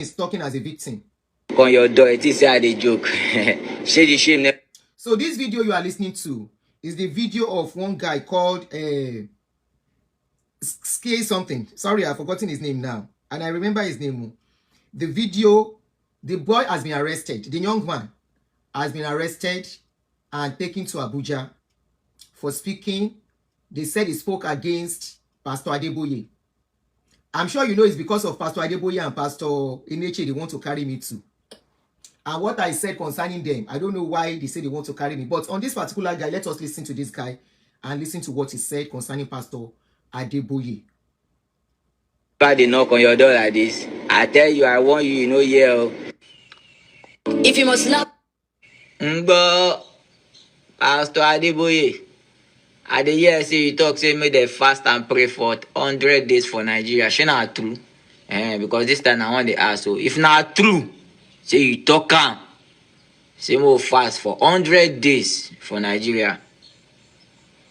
is talking as a victim. On your door, it is a joke. Shame. So this video you are listening to is the video of one guy called Skay something. Sorry, I've forgotten his name now. And I remember his name. The video, the boy has been arrested. The young man has been arrested and taken to Abuja for speaking. They said he spoke against Pastor Adeboye. I'm sure you know it's because of Pastor Adeboye and Pastor Eneche they want to carry me too. And what I said concerning them, I don't know why they say they want to carry me. But on this particular guy, let us listen to this guy and listen to what he said concerning Pastor Adeboye. But they knock on your door like this. I tell you, I want you, you know, yeah. If you must love Pastor Adeboye, I dey hear say you talk say make they fast and pray for 100 days for Nigeria. She not true. Because this time I want to ask. So if not true, say you talk say more fast for 100 days for Nigeria.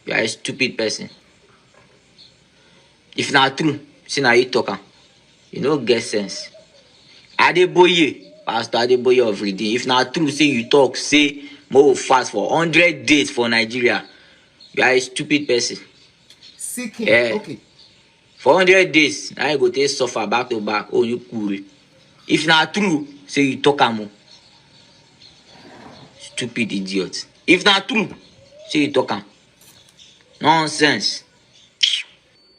You are a stupid person. If not true, say now you talk you know get sense. Adeboye, Pastor Adeboye of Redeem. If not true, say you talk, say more fast for 100 days for Nigeria. You are a stupid person. Seeking, okay. For 100 days, now you go take suffer back to back. Oh, you cool. If not true, say you talk more. Stupid idiot. If not true, say you talk nonsense.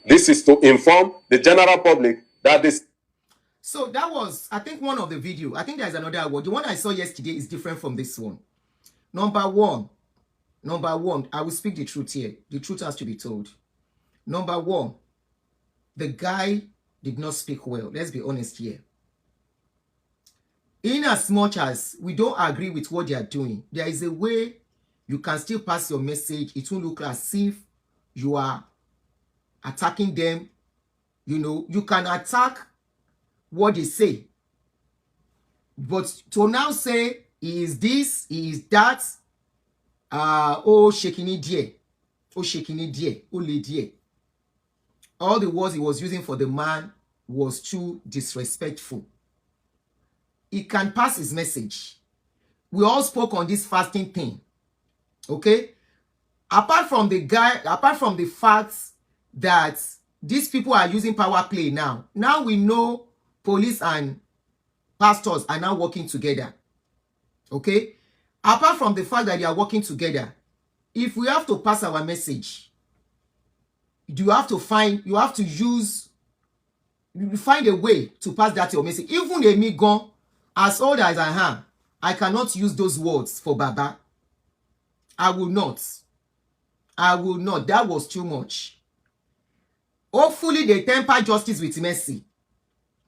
This is to inform the general public that this. So that was, I think, one of the video. I think there's another one. The one I saw yesterday is different from this one. Number one, I will speak the truth here. The truth has to be told. Number one, the guy did not speak well. Let's be honest here. In as much as we don't agree with what they are doing, there is a way you can still pass your message. It won't look as if you are attacking them. You know, you can attack what they say. But to now say, he is this, he is that, oh, shekini die, oh, shekini die, oh, lady. All the words he was using for the man was too disrespectful. He can pass his message. We all spoke on this fasting thing. Okay? Apart from the fact that these people are using power play now. Now we know police and pastors are now working together. Okay? Apart from the fact that they are working together, if we have to pass our message, you have to find a way to pass that your message. Even a me gone, as old as I am, I cannot use those words for Baba. I will not. That was too much. Hopefully they temper justice with mercy,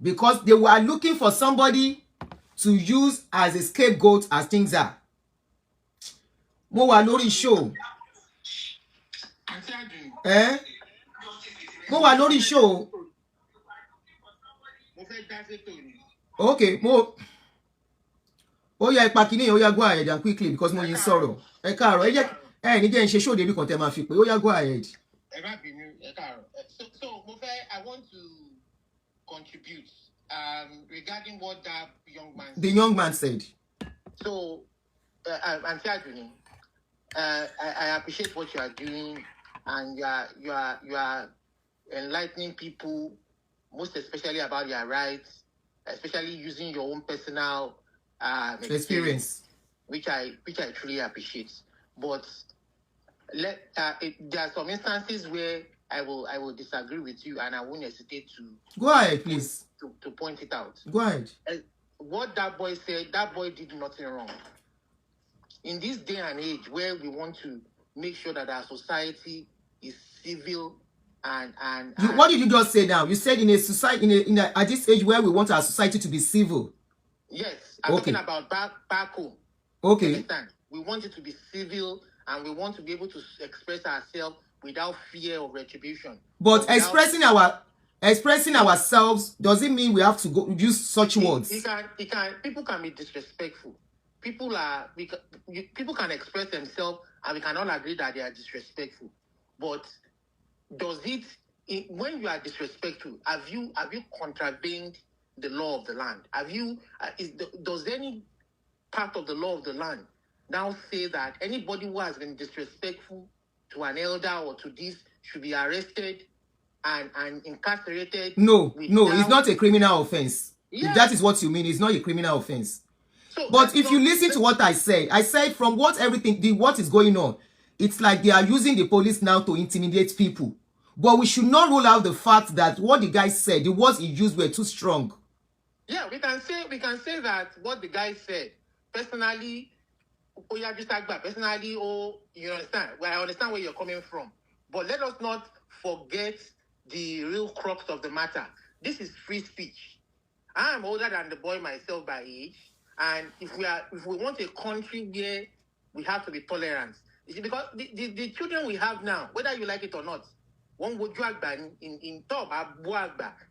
because they were looking for somebody to use as a scapegoat as things are. Mo wà lórí show. Mo wà lórí show. Okay, mo. Oh yeah, pakini, oh yeah, go ahead and quickly because mo yin sọ̀rọ̀. Ẹ káàárọ̀, ẹ jẹ́ ní jẹ́ ń ṣe show débi kan tẹ́ máa fi pé. Oh yeah, go ahead. So I want to contribute regarding what that young man said. The young man said. So, Aunty Aduuni, I appreciate what you are doing, and you are enlightening people, most especially about their rights, especially using your own personal experience, which I truly appreciate. But there are some instances where I will disagree with you, and I won't hesitate to go ahead, please, to point it out. Go ahead. What that boy said, that boy did nothing wrong. In this day and age where we want to make sure that our society is civil and what did you just say now? You said in a society, at this age where we want our society to be civil. Yes, I'm talking about back home. Okay. Understand? We want it to be civil, and we want to be able to express ourselves without fear of retribution. But expressing ourselves doesn't mean we have to go use such words. People can be disrespectful. People can express themselves, and we cannot agree that they are disrespectful. But when you are disrespectful, have you contravened the law of the land? Have you, does any part of the law of the land now say that anybody who has been disrespectful to an elder or to this should be arrested and incarcerated? No, it's not a criminal offense. Yeah. If that is what you mean, it's not a criminal offense. So but if you listen to what I said from what what is going on, it's like they are using the police now to intimidate people. But we should not rule out the fact that what the guy said, the words he used were too strong. Yeah, we can say that what the guy said, personally, you understand? Well, I understand where you're coming from. But let us not forget the real crux of the matter. This is free speech. I am older than the boy myself by age. And if we want a country where we have to be tolerant, you see, because the children we have now, whether you like it or not, one would drag in top,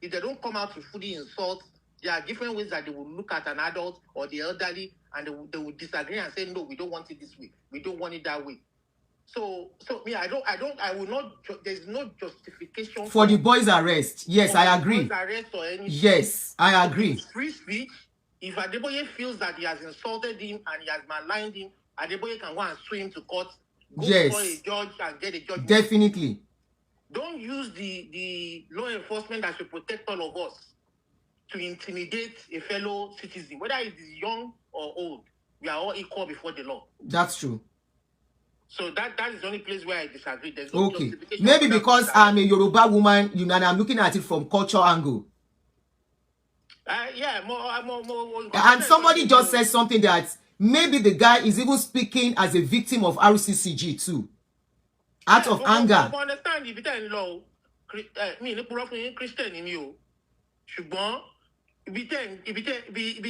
if they don't come out to fully insult, there are different ways that they will look at an adult or the elderly and they will disagree and say, no, we don't want it this way. We don't want it that way. So me, I will not, there's no justification for the boy's arrest. Yes, I agree. Arrest or anything. Yes, I agree. It's free speech. If Adeboye feels that he has insulted him and he has maligned him, Adeboye can go and sue him to court, go before a judge and get a judgment. Definitely. Don't use the law enforcement that should protect all of us to intimidate a fellow citizen, whether it is young or old. We are all equal before the law. That's true. So that is the only place where I disagree. There's no justification. Maybe because I'm a Yoruba woman, and I'm looking at it from culture angle. Yeah, more. And somebody just said something that maybe the guy is even speaking as a victim of RCCG too, out of anger. I understand if it's in law, me the Christian in you. Ṣùgbọ́n ibi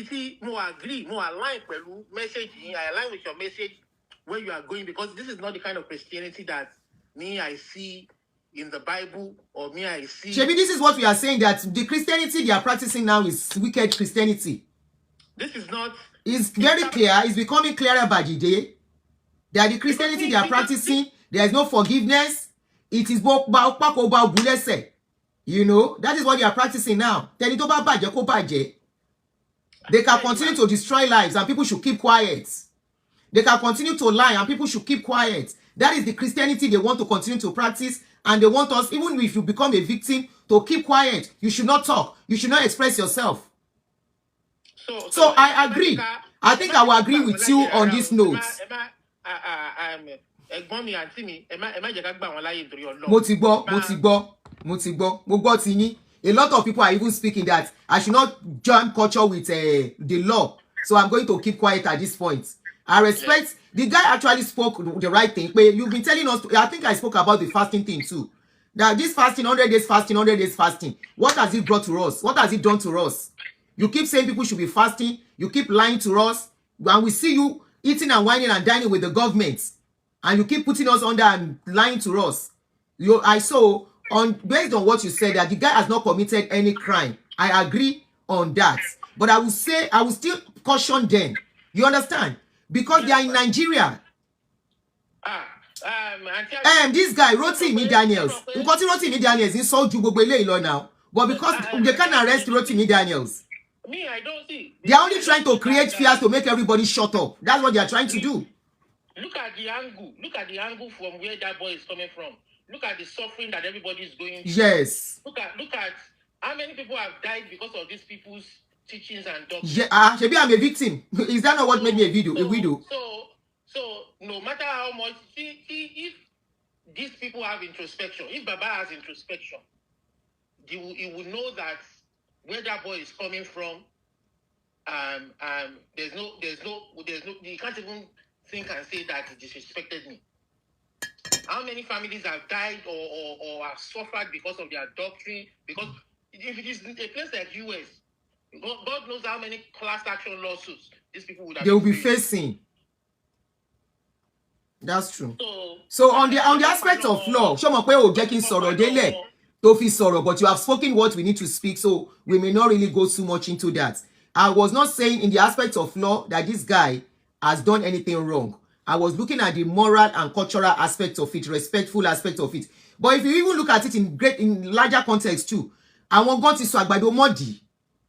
tí mo agree, mo align pẹ̀lú message, I align with your message where you are going, because this is not the kind of Christianity that I see in the Bible, or I see. Shebi, this is what we are saying, that the Christianity they are practicing now is wicked Christianity. This is not. It's very clear. It's becoming clearer by the day that the Christianity they are practicing, there is no forgiveness. It is bulese. You know, that is what they are practicing now. They can continue to destroy lives and people should keep quiet. They can continue to lie and people should keep quiet. That is the Christianity they want to continue to practice, and they want us, even if you become a victim, to keep quiet. You should not talk. You should not express yourself. So I agree. I think I will agree with you on this note. A lot of people are even speaking that I should not join culture with the law. So I'm going to keep quiet at this point. I respect the guy actually spoke the right thing. But you've been telling us, I think I spoke about the fasting thing too. That this fasting, 100 days fasting, 100 days fasting, what has it brought to us? What has it done to us? You keep saying people should be fasting. You keep lying to us. And we see you eating and whining and dining with the government. And you keep putting us under and lying to us. I saw, based on what you said, that the guy has not committed any crime. I agree on that. But I will still caution them. You understand? Because they are in Nigeria. This guy, Rotimi Daniels. Rotimi Daniels is so jugbele now. But because they can't arrest Rotimi Daniels. Me, I don't see. They are only trying to create fears to make everybody shut up. That's what they are trying to do. Look at the angle. Look at the angle from where that boy is coming from. Look at the suffering that everybody is going through. Yes. Look at how many people have died because of these people's teachings and doctrines. Yeah, maybe I'm a victim. Is that not what made me a widow? So no matter how much, see if these people have introspection, if Baba has introspection, he will know that where that boy is coming from, there's no, you can't even think and say that he disrespected me. How many families have died or have suffered because of their doctrine? Because if it is a place like US, God knows how many class action lawsuits these people would have. They will be facing. That's true. So on the aspect of law, but you have spoken what we need to speak, so we may not really go too much into that. I was not saying in the aspect of law that this guy has done anything wrong. I was looking at the moral and cultural aspect of it, respectful aspect of it. But if you even look at it in larger context too, I want God to so agbado modi.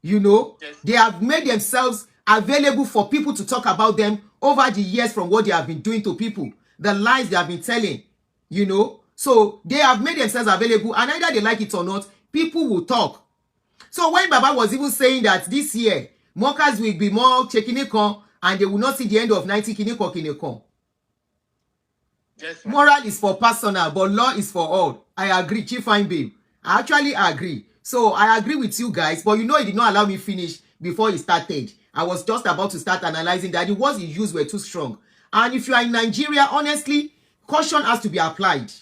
You know, Yes. they have made themselves available for people to talk about them over the years from what they have been doing to people, the lies they have been telling, you know. So they have made themselves available, and either they like it or not, people will talk. So when Baba was even saying that this year, mockers will be more Chekinekon and they will not see the end of 90 Kinekon. Yes, Moral is for personal, but law is for all. I agree, Chief Fine Babe. I actually agree. So I agree with you guys, but you know he did not allow me finish before he started. I was just about to start analyzing that the words he used were too strong. And if you are in Nigeria, honestly, caution has to be applied.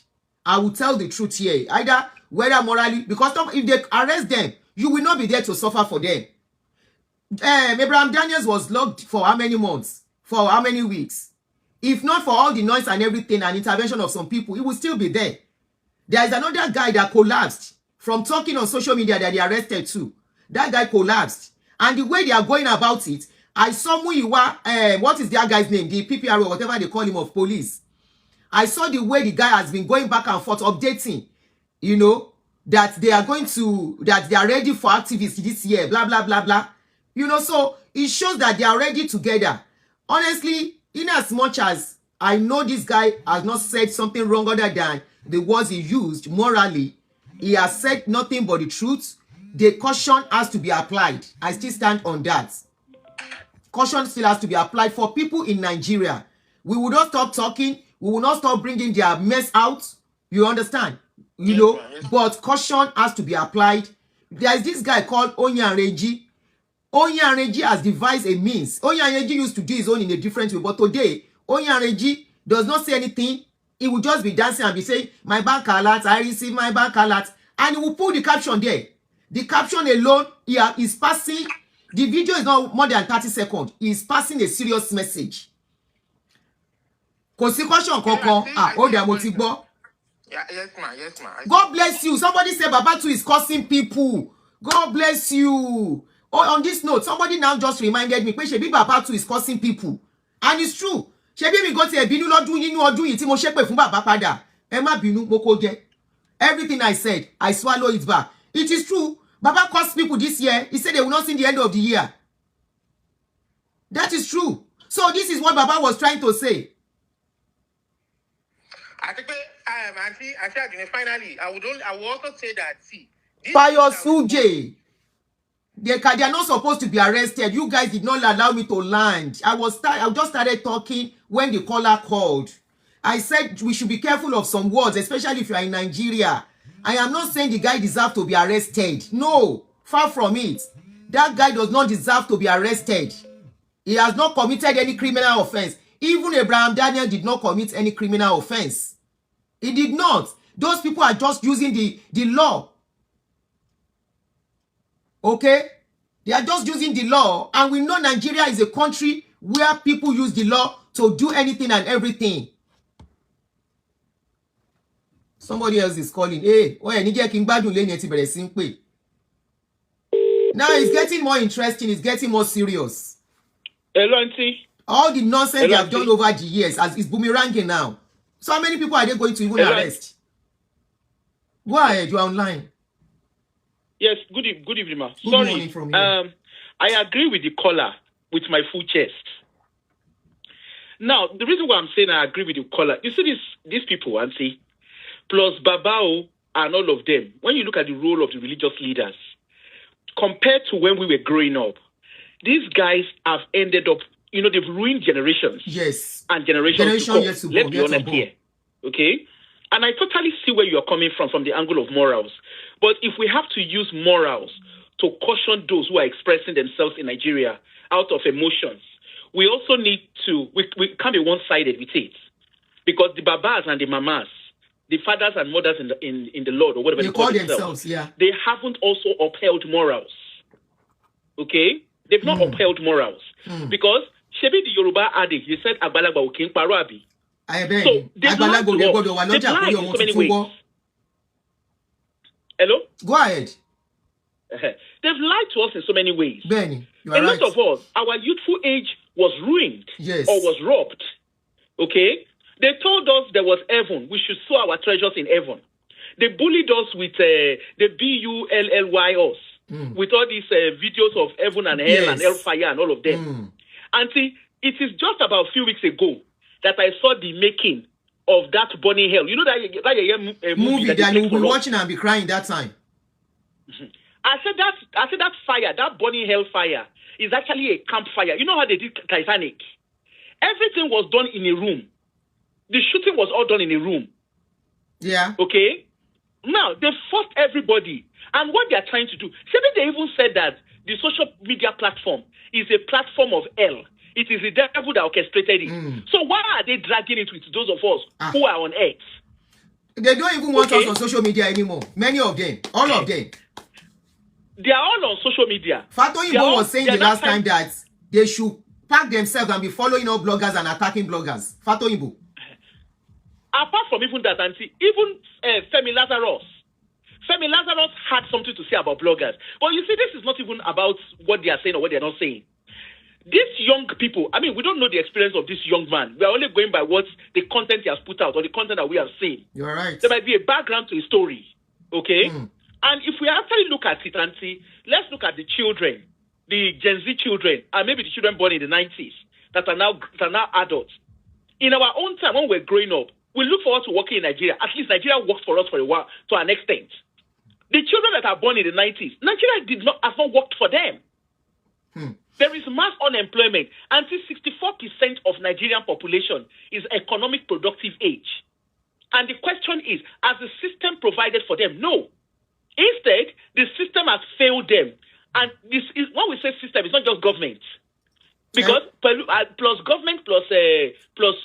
I will tell the truth here. Either whether morally, because if they arrest them, you will not be there to suffer for them. Abraham Daniels was locked for how many months? For how many weeks? If not for all the noise and everything and intervention of some people, he will still be there. There is another guy that collapsed from talking on social media that they arrested too. That guy collapsed. And the way they are going about it, I saw Muyiwa, what is their guy's name? The PPRO, whatever they call him, of police. I saw the way the guy has been going back and forth, updating, you know, that they are going to, that they are ready for activists this year, blah, blah, blah, blah. You know, so it shows that they are ready together. Honestly, in as much as I know this guy has not said something wrong other than the words he used morally, he has said nothing but the truth. The caution has to be applied. I still stand on that. Caution still has to be applied for people in Nigeria. We will not stop talking. We will not stop bringing their mess out. You understand? You know, but caution has to be applied. There is this guy called Onyanreji. Onyanreji has devised a means. Onyanreji used to do his own in a different way, but today, Onyanreji does not say anything. He will just be dancing and be saying, my bank alert, I receive my bank alert. And he will put the caption there. The caption alone, is passing. The video is not more than 30 seconds. He is passing a serious message. Kò sí question kankan. Ó dẹ̀ mo ti gbọ́. Yes, ma. God bless you. Somebody said Baba too is cursing people. God bless you. Oh, on this note, somebody now just reminded me, Shebi Baba too is cursing people. And it's true. Shebi mi go ti ebinu lọ́dún nínú ọdún yìí tí mo ṣépè fún Baba padà. Ẹ má bínú, mo kó jẹ. Everything I said, I swallow it back. It is true. Baba cursed people this year. He said they will not see the end of the year. That is true. So this is what Baba was trying to say. I think Aunty Aduuni, finally, I will also say that, see, Pius Suje, they are not supposed to be arrested. You guys did not allow me to land. I just started talking when the caller called. I said we should be careful of some words, especially if you are in Nigeria. I am not saying the guy deserves to be arrested. No, far from it. That guy does not deserve to be arrested. He has not committed any criminal offense. Even Abraham Daniel did not commit any criminal offense. He did not. Those people are just using the law. Okay? They are just using the law. And we know Nigeria is a country where people use the law to do anything and everything. Somebody else is calling. Hey, now it's getting more interesting. It's getting more serious. Hello, Aunty. All the nonsense they have Aunty. done over the years is boomeranging now. So how many people are they going to even arrest? Go ahead, you are online. Yes, good evening, ma. Good Sorry. morning from here. I agree with the caller with my full chest. Now, the reason why I'm saying I agree with the caller, you see these people, Aunty, plus Babao and all of them, when you look at the role of the religious leaders, compared to when we were growing up, these guys have ended up, they've ruined generations. Yes. And generations to come. Yes, Let's be honest here. Okay? And I totally see where you're coming from the angle of morals. But if we have to use morals to caution those who are expressing themselves in Nigeria out of emotions, we also need to, we can't be one-sided with it. Because the babas and the mamas, the fathers and mothers in the Lord, or whatever they call themselves, they haven't also upheld morals. Okay? They've not upheld morals. Because Shebi the Yoruba adage, they said Agbalagba o kin paro abi. So they've lied to us. They've lied in so many ways. Hello? Go ahead. They've lied to us in so many ways. Benny, you are a lot right. of us, our youthful age was ruined. Yes. Or was robbed. Okay? They told us there was heaven. We should sow our treasures in heaven. They bullied us with the BULLY us. with all these videos of heaven and hell and hellfire and all of them. Auntie, it is just about a few weeks ago that I saw the making of that burning hell. You know that movie that you'll be watching and be crying that time. I said that fire, that burning hell fire, is actually a campfire. You know how they did Titanic? Everything was done in a room. The shooting was all done in a room. Yeah. Okay? Now, they forced everybody. And what they are trying to do, they even said that the social media platform is a platform of hell. It is the devil that orchestrated it. So why are they dragging it with those of us who are on earth? They don't even want us on social media anymore. Many of them. All of them. They are all on social media. Fatoyinbo was saying the last time that they should pack themselves and be following all bloggers and attacking bloggers. Fatoyinbo. Apart from even that, Auntie, even Femi Lazarus had something to say about bloggers. But you see, this is not even about what they are saying or what they are not saying. These young people, I mean, we don't know the experience of this young man. We are only going by what the content he has put out or the content that we have seen. You're right. There might be a background to a story, okay? And if we actually look at it, Auntie, let's look at the children, the Gen Z children, and maybe the children born in the 90s that are now adults. In our own time, when we're growing up, we look forward to working in Nigeria. At least Nigeria worked for us for a while, to an extent. The children that are born in the 90s, Nigeria has not worked for them. There is mass unemployment. Until 64% of Nigerian population is economic productive age. And the question is, has the system provided for them? No. Instead, the system has failed them. And this is when we say system, it's not just government. Because plus government plus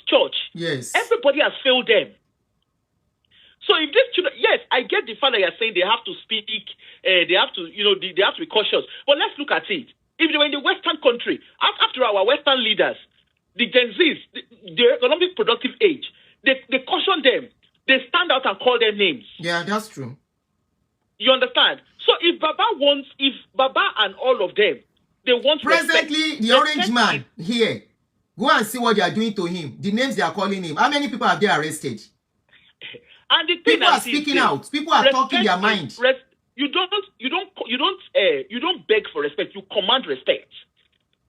church, yes, everybody has failed them. So if these children, yes, I get the fact that you're saying they have to speak, they have to be cautious. But let's look at it. If they were in the Western country, after our Western leaders, the Gen Zs, the economic productive age, they caution them. They stand out and call their names. Yeah, that's true. You understand? So if Baba and all of them, they want presently respect. The orange man here, go and see what they are doing to him. The names they are calling him. How many people have they arrested? And the people are speaking out. People are talking their mind. You don't beg for respect. You command respect.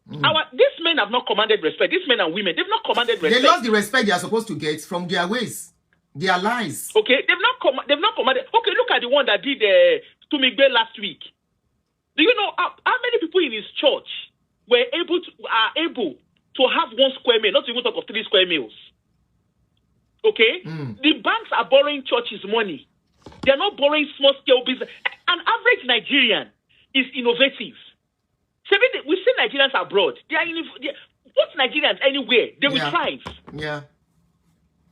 These men have not commanded respect. These men and women, they've not commanded respect. They lost the respect they are supposed to get from their ways, their lies. Okay, they've not commanded. Okay, look at the one that did Tumigbe last week. Do you know how many people in his church are able to have 1 square meal, not even talk of 3 square meals? Okay? The banks are borrowing churches money. They're not borrowing small-scale business. An average Nigerian is innovative. We see Nigerians abroad. What Nigerians anywhere, they will thrive. Yeah.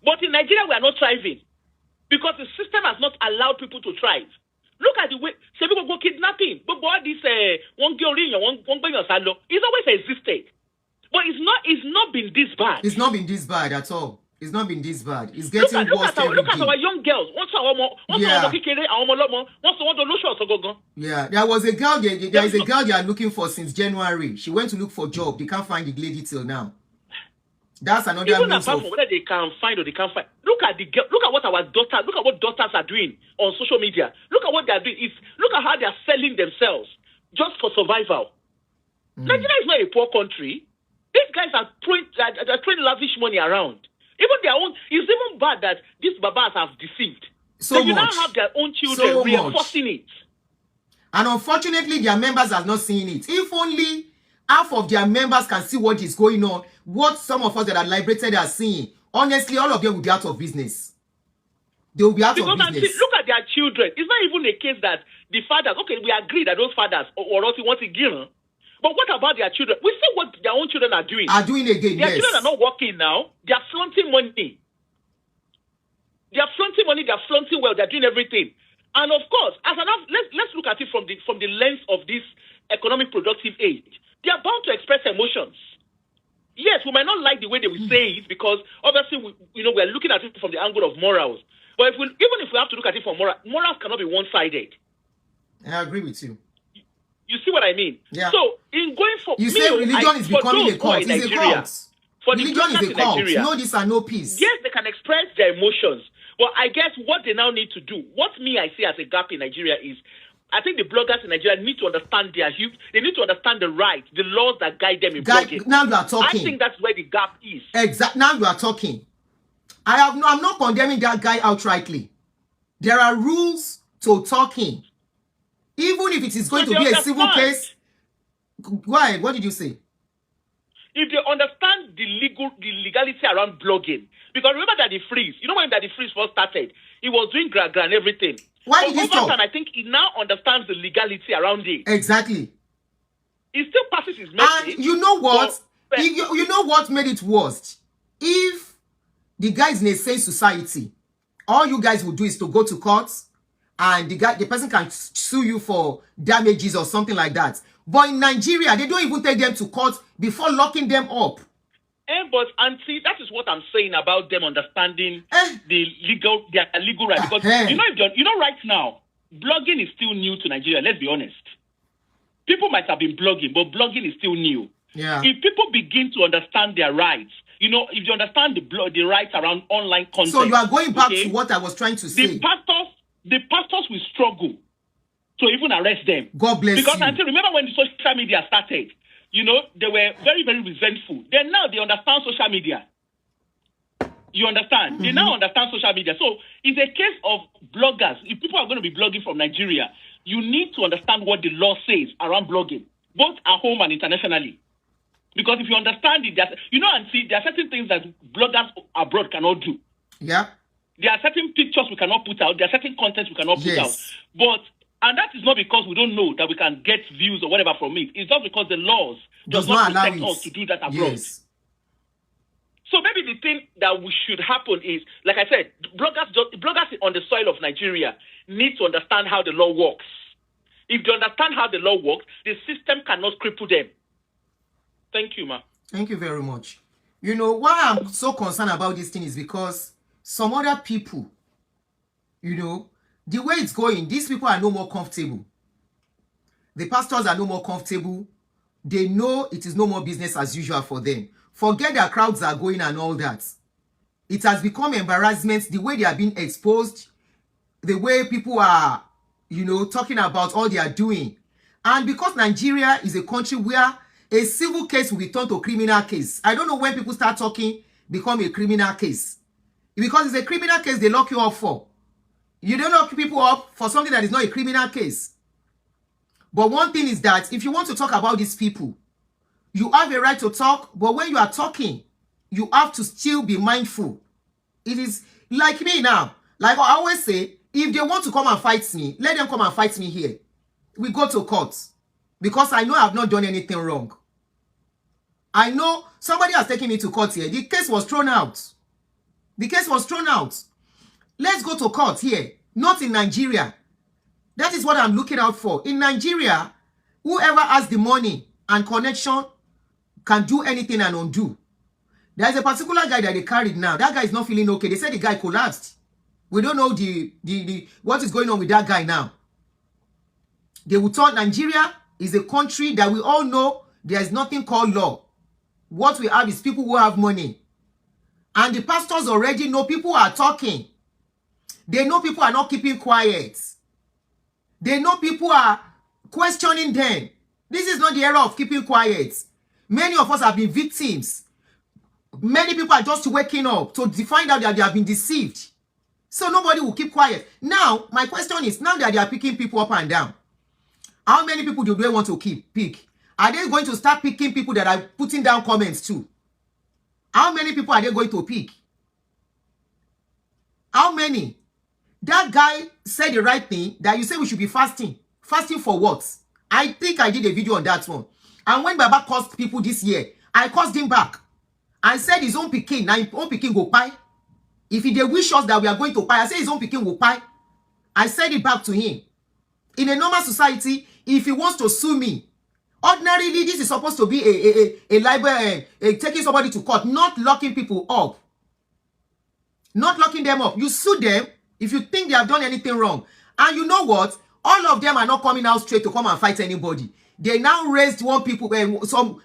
But in Nigeria, we are not thriving because the system has not allowed people to thrive. Look at the way some people go kidnapping. But all this one girl in one salo, it's always existed. But it's not been this bad. It's not been this bad at all. It's not been this bad. It's getting worse every day. Look at our young girls. Yeah, there was a girl. There is a girl they are looking for since January. She went to look for a job. They can't find the lady till now. That's another even apart from whether they can find or they can't find. Look at what our daughters. Look at what daughters are doing on social media. Look at what they are doing. Look at how they are selling themselves just for survival. Nigeria is not a poor country. These guys are throwing lavish money around. Even their own. It's even bad that these babas have deceived. So you now have their own children reinforcing it. And unfortunately, their members are not seeing it. If only half of their members can see what is going on, what some of us that are liberated are seeing, honestly, all of them will be out of business. They will be out of business. Look at their children. It's not even a case that the fathers, okay, we agree that those fathers or else want to give them. But what about their children? We see what their own children are doing. Their children are not working now. They are flaunting money. They are flaunting wealth. They are doing everything. And of course, let's look at it from the lens of this economic productive age. They are bound to express emotions. Yes, we might not like the way they will say it because obviously we're looking at it from the angle of morals. But even if we have to look at it from morals cannot be one-sided. I agree with you. You see what I mean? Yeah. So in going for you say religion is becoming a cult. It's a cult. Religion is a cult. No this and no peace. Yes, they can express their emotions. But I guess what they now need to do, what I see as a gap in Nigeria is, I think the bloggers in Nigeria need to understand they need to understand the rights, the laws that guide them in blogging. Now you are talking. I think that's where the gap is. Exactly. Now you are talking. I'm not condemning that guy outrightly. There are rules to talking. Even if it is going to be a civil case. Go ahead. What did you say? If they understand the legality around blogging, because remember that the freeze, you know when that the freeze first started, he was doing gra and everything. Why did he stop? I think he now understands the legality around it. Exactly. He still passes his message. And you know what? You know what made it worse? If the guy is in a sane society, all you guys would do is to go to court, and the person can sue you for damages or something like that. But in Nigeria, they don't even take them to court before locking them up. But Auntie, that is what I'm saying about them understanding their legal right. Because you know, right now, blogging is still new to Nigeria. Let's be honest. People might have been blogging, but blogging is still new. Yeah. If people begin to understand their rights, you know, if you understand the rights around online content. So you are going back to what I was trying to say. The pastors will struggle to even arrest them. God bless because you. Auntie, remember when the social media started? You know, they were very, very resentful. Then now they understand social media. You understand? They now understand social media. So it's a case of bloggers. If people are going to be blogging from Nigeria, you need to understand what the law says around blogging, both at home and internationally. Because if you understand it, you know, and see, there are certain things that bloggers abroad cannot do. Yeah. There are certain pictures we cannot put out. There are certain contents we cannot put out. And that is not because we don't know that we can get views or whatever from it. It's just because the laws does not protect us to do that abroad. Yes. So maybe the thing that should happen is, like I said, bloggers on the soil of Nigeria need to understand how the law works. If they understand how the law works, the system cannot cripple them. Thank you, ma. Thank you very much. You know, why I'm so concerned about this thing is because some other people, you know, the way it's going, these people are no more comfortable. The pastors are no more comfortable. They know it is no more business as usual for them. Forget their crowds are going and all that. It has become embarrassment, the way they are being exposed, the way people are, you know, talking about all they are doing. And because Nigeria is a country where a civil case will be turned to a criminal case. I don't know when people start talking, become a criminal case. Because it's a criminal case they lock you up for. You don't lock people up for something that is not a criminal case. But one thing is that if you want to talk about these people, you have a right to talk, but when you are talking, you have to still be mindful. It is like me now. Like I always say, if they want to come and fight me, let them come and fight me here. We go to court. Because I know I have not done anything wrong. I know somebody has taken me to court here. The case was thrown out. The case was thrown out. Let's go to court here. Not in Nigeria. That is what I'm looking out for. In Nigeria, whoever has the money and connection can do anything and undo. There is a particular guy that they carried now. That guy is not feeling okay. They said the guy collapsed. We don't know what is going on with that guy now. They will thought Nigeria is a country that we all know there is nothing called law. What we have is people who have money. And the pastors already know people are talking. They know people are not keeping quiet. They know people are questioning them. This is not the era of keeping quiet. Many of us have been victims. Many people are just waking up to find out that they have been deceived. So nobody will keep quiet. Now, my question is, now that they are picking people up and down, how many people do they want to pick? Are they going to start picking people that are putting down comments too? How many people are they going to pick? How many? That guy said the right thing, that you say we should be fasting. Fasting for what? I think I did a video on that one. And when Baba cursed people this year, I cursed him back. I said his own pikin, now his own pikin go pie. If they wish us that we are going to pie, I said his own pikin will pie. I said it back to him. In a normal society, if he wants to sue me, ordinarily this is supposed to be a libel, taking somebody to court, not locking people up. Not locking them up. You sue them if you think they have done anything wrong. And you know what? All of them are not coming out straight to come and fight anybody. They now raised one people,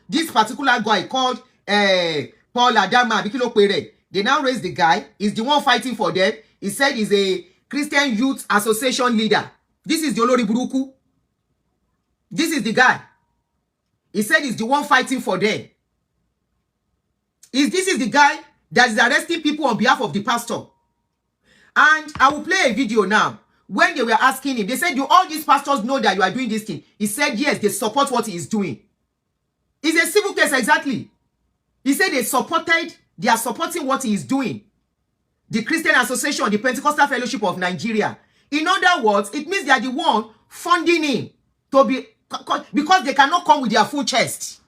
this particular guy called Paul Adama. They now raised the guy. He's the one fighting for them. He said he's a Christian Youth Association leader. This is the Olori Buruku. This is the guy. He said he's the one fighting for them. This is the guy that is arresting people on behalf of the pastor. And I will play a video now. When they were asking him, they said, do all these pastors know that you are doing this thing? He said, yes, they support what he is doing. It's a civil case, exactly. He said they are supporting what he is doing. The Christian Association, the Pentecostal Fellowship of Nigeria. In other words, it means they are the one funding him to be, because they cannot come with their full chest.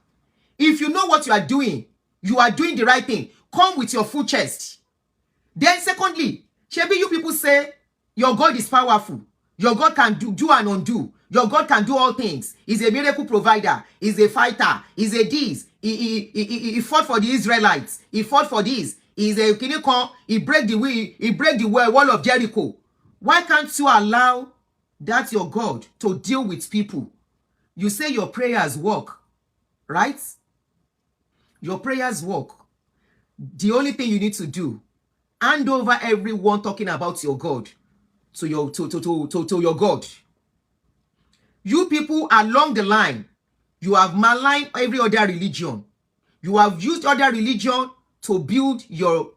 If you know what you are doing the right thing. Come with your full chest. Then secondly, Shebi, you people say your God is powerful. Your God can do and undo. Your God can do all things. He's a miracle provider. He's a fighter. He's a this. He fought for the Israelites. He fought for this. He's a he break the wall of Jericho. Why can't you allow that your God to deal with people? You say your prayers work, right? Your prayers work. The only thing you need to do, hand over everyone talking about your God to your God. You people along the line, you have maligned every other religion. You have used other religion to build your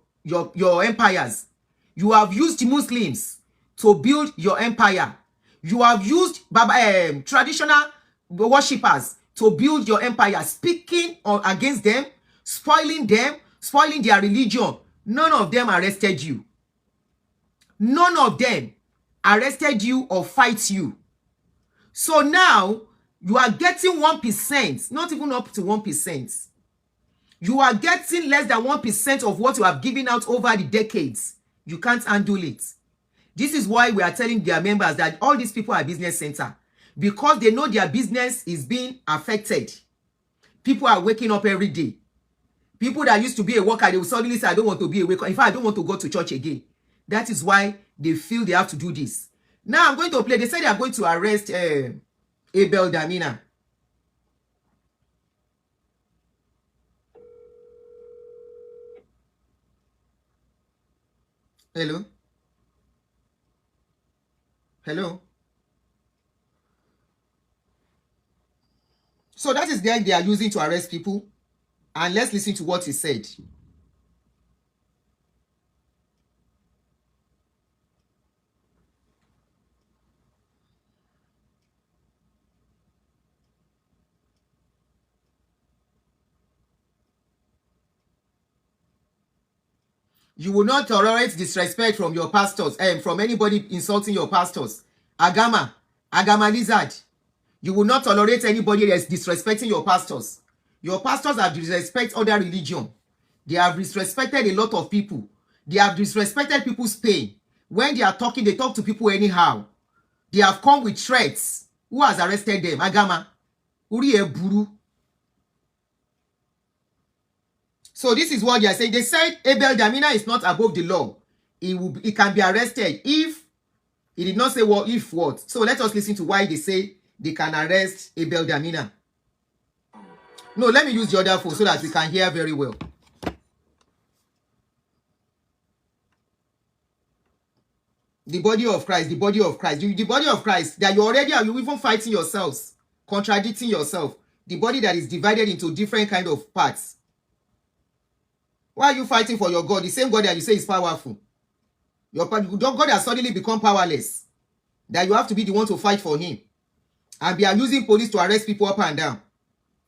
empires. You have used Muslims to build your empire. You have used traditional worshippers to build your empire, speaking against them, spoiling their religion. None of them arrested you. None of them arrested you or fight you. So now you are getting 1%, not even up to 1%. You are getting less than 1% of what you have given out over the decades. You can't handle it. This is why we are telling their members that all these people are business center, because they know their business is being affected. People are waking up every day. People that used to be a worker, they will suddenly say, I don't want to be a worker. In fact, I don't want to go to church again. That is why they feel they have to do this. Now I'm going to play. They said they are going to arrest Abel Damina. Hello? Hello? So that is the end they are using to arrest people. And let's listen to what he said. You will not tolerate disrespect from your pastors and from anybody insulting your pastors. Agama lizard. You will not tolerate anybody that's disrespecting your pastors. Your pastors have disrespected other religion. They have disrespected a lot of people. They have disrespected people's pain. When they are talking, they talk to people anyhow. They have come with threats. Who has arrested them? Agama. Uriye Buru. So this is what they are saying. They said Abel Damina is not above the law. He can be arrested if he did not say what, if what. So let us listen to why they say they can arrest Abel Damina. No, let me use the other phone so that we can hear very well. The body of Christ, the body of Christ. The body of Christ that you even fighting yourselves, contradicting yourself. The body that is divided into different kind of parts. Why are you fighting for your God? The same God that you say is powerful. Your God has suddenly become powerless. That you have to be the one to fight for him. And they are using police to arrest people up and down.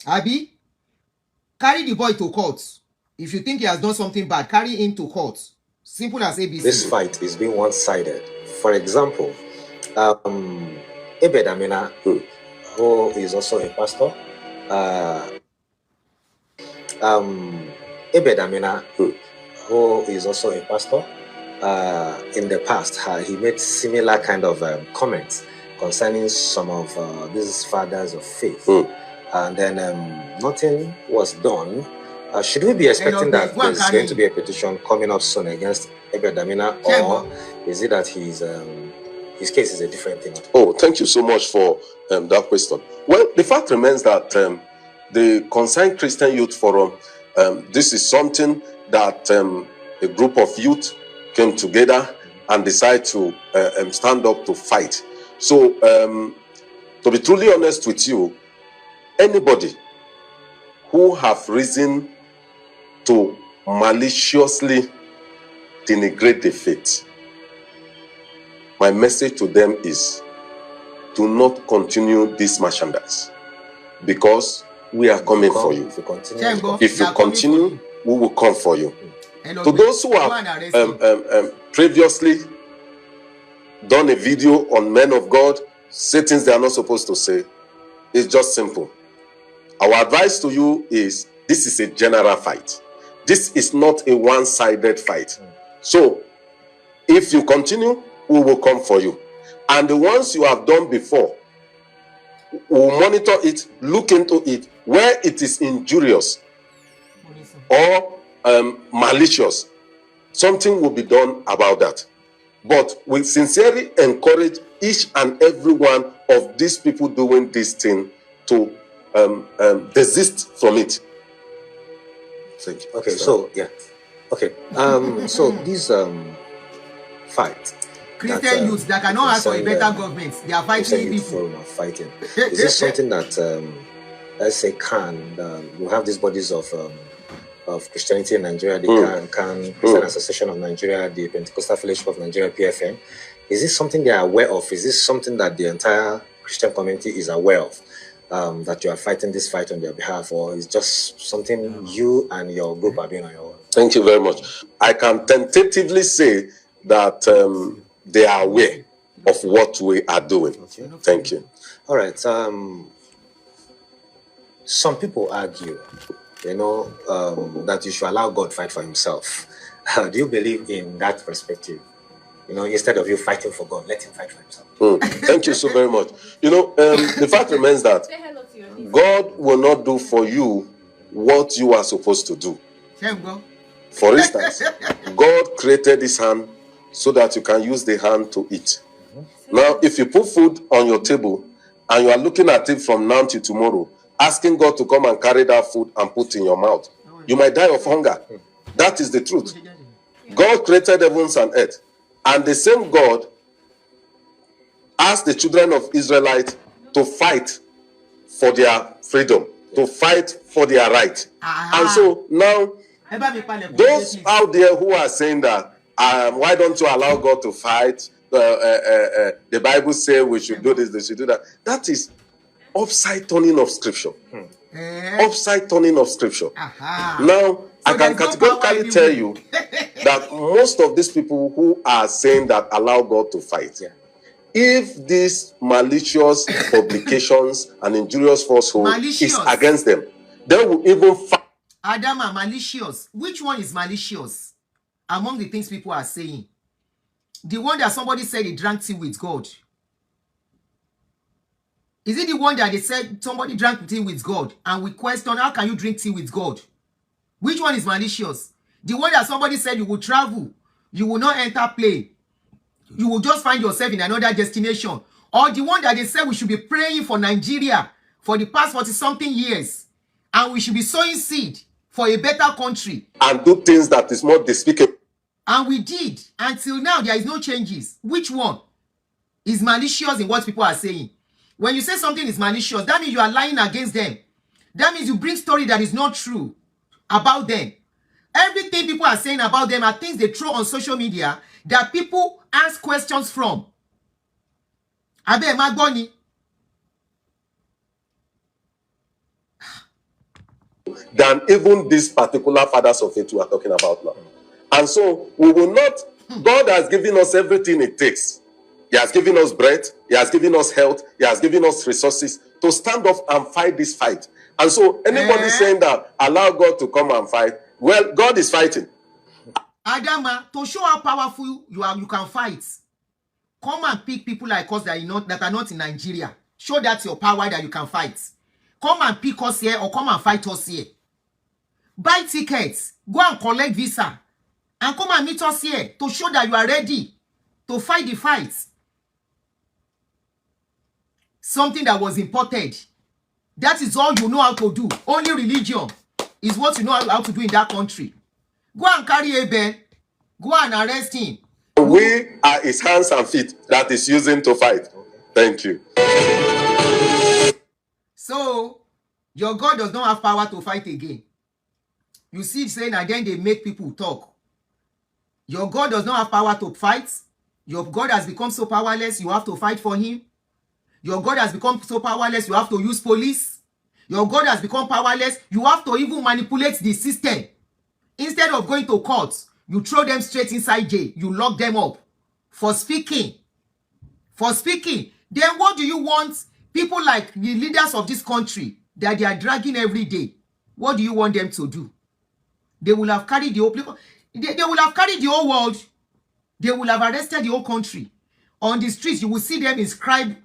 Abi, carry the boy to court. If you think he has done something bad, carry him to court. Simple as ABC. This fight is being one-sided. For example, Abel Damina, who is also a pastor, Abel Damina, who is also a pastor, in the past, he made similar kind of comments concerning some of these fathers of faith. And then nothing was done. Should we be expecting that there's going to be a petition coming up soon against Abel Damina, or is it that his case is a different thing? Oh, thank you so much for that question. Well, the fact remains that the Concerned Christian Youth Forum, this is something that a group of youth came together and decided to stand up to fight. So To be truly honest with you, anybody who have reason to maliciously denigrate the faith, my message to them is, do not continue this merchandise, because we are coming for you. If you continue, If you continue, we will come for you. To those who have previously done a video on men of God, say things they are not supposed to say, it's just simple. Our advice to you is, this is a general fight. This is not a one-sided fight. So, if you continue, we will come for you. And the ones you have done before, we'll monitor it, look into it. Where it is injurious or malicious, something will be done about that. But we sincerely encourage each and every one of these people doing this thing to desist from it. Thank you. Okay, so yeah. Okay. So this fight. Christian youths that cannot ask for a better government, they are fighting people. Fighting. Is this something that let's say we have these bodies of Christianity in Nigeria, the Christian Association of Nigeria, the Pentecostal Fellowship of Nigeria, PFN. Is this something they are aware of? Is this something that the entire Christian community is aware of? That you are fighting this fight on their behalf, or is just something you and your group are doing on your own? Thank you very much. I can tentatively say that they are aware of what we are doing. Okay. Thank you. All right. Some people argue, that you should allow God fight for himself. Do you believe in that perspective? Instead of you fighting for God, let him fight for himself. Thank you so very much. The fact remains that God will not do for you what you are supposed to do. For instance, God created this hand so that you can use the hand to eat. Now, if you put food on your table and you are looking at it from now till tomorrow, asking God to come and carry that food and put in your mouth, you might die of hunger. That is the truth. God created heavens and earth. And the same God asked the children of Israelites to fight for their freedom, to fight for their right. And so now, those out there who are saying that, why don't you allow God to fight? The Bible says we should do this, they should do that. That is upside turning of scripture. Upside turning of scripture. Now, I can categorically tell you that most of these people who are saying that allow God to fight, if these malicious publications and injurious falsehood is against them, they will even fight. Adama, malicious. Which one is malicious among the things people are saying? The one that somebody said he drank tea with God. Is it the one that they said somebody drank tea with God and we question, how can you drink tea with God? Which one is malicious? The one that somebody said you will travel, you will not enter plane, you will just find yourself in another destination. Or the one that they said we should be praying for Nigeria for the past 40-something years and we should be sowing seed for a better country. And do things that is more despicable. And we did. Until now, there is no changes. Which one is malicious in what people are saying? When you say something is malicious, that means you are lying against them. That means you bring story that is not true about them. Everything people are saying about them are things they throw on social media that people ask questions from. Abe Magboni. Than even these particular fathers of faith we are talking about now. And so we will not, God has given us everything it takes. He has given us breath, he has given us health, he has given us resources to stand up and fight this fight. And so anybody saying that allow God to come and fight, well, God is fighting. Adama, to show how powerful you are, you can fight. Come and pick people like us that are not in Nigeria. Show that your power that you can fight. Come and pick us here or come and fight us here. Buy tickets, go and collect visa, and come and meet us here to show that you are ready to fight the fight. Something that was imported. That is all you know how to do. Only religion is what you know how to do in that country. Go and carry Abel. Go and arrest him. We are his hands and feet that is using to fight. Thank you. So your God does not have power to fight again. You see, saying again, they make people talk. Your God does not have power to fight. Your God has become so powerless, you have to fight for him. Your God has become so powerless, you have to use police. Your God has become powerless, you have to even manipulate the system. Instead of going to court, you throw them straight inside jail. You lock them up for speaking. For speaking. Then what do you want people like the leaders of this country that they are dragging every day? What do you want them to do? They will have carried the whole people. They will have carried the whole world. They will have arrested the whole country. On the streets, you will see them inscribe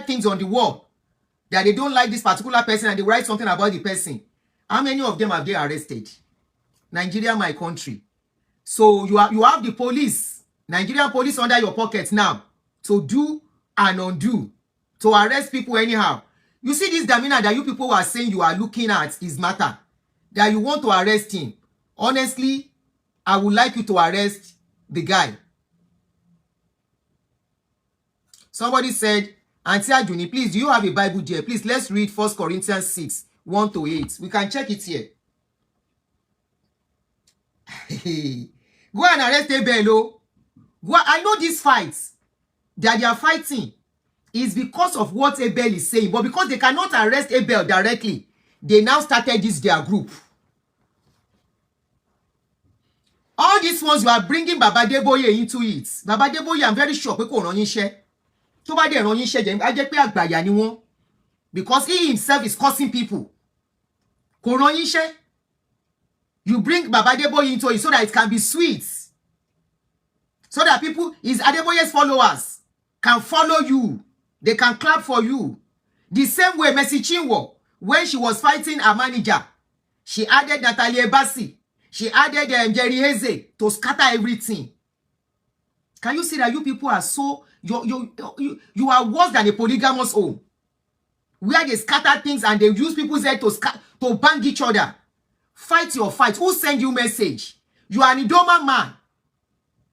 things on the wall that they don't like this particular person and they write something about the person. How many of them have they arrested? Nigeria, my country. So you have the police, Nigerian police under your pockets now to do and undo, to arrest people anyhow. You see this Damina that you people are saying you are looking at is matter, that you want to arrest him. Honestly, I would like you to arrest the guy. Somebody said, Aunty Aduuni, please, do you have a Bible there? Please, let's read 1 Corinthians 6, 1-8. We can check it here. Go and arrest Abel. I know these fights that they are fighting is because of what Abel is saying, but because they cannot arrest Abel directly, they now started their group. All these ones you are bringing Baba Adeboye into it. Baba Adeboye, I'm very sure pé kò rán yín iṣẹ́. Tó bá dé rán yín iṣẹ́ jẹ́ á jẹ́ pé àgbàyà ni wọ́n, because he himself is cursing people. Kò rán yín iṣẹ́. You bring Baba Adeboye into it so that it can be sweet. So that people, his Adeboye's followers, can follow you. They can clap for you. The same way Mercy Chinwo, when she was fighting her manager, she added Natalie Ebasi. She added Jerry Heze to scatter everything. Can you see that you people are so... You are worse than a polygamous home, where they scatter things and they use people's head to bang each other. Fight your fight. Who send you message? You are an Idoma man.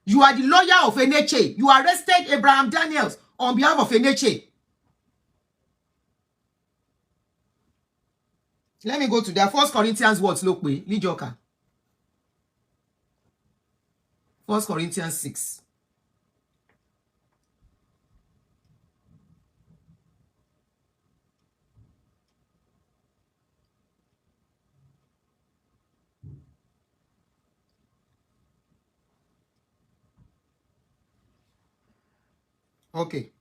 You are the lawyer of NHA. You arrested Abraham Daniels on behalf of NHA. Let me go to that. 1 Corinthians what? Look, Lijoka. 1 Corinthians 6. Okay.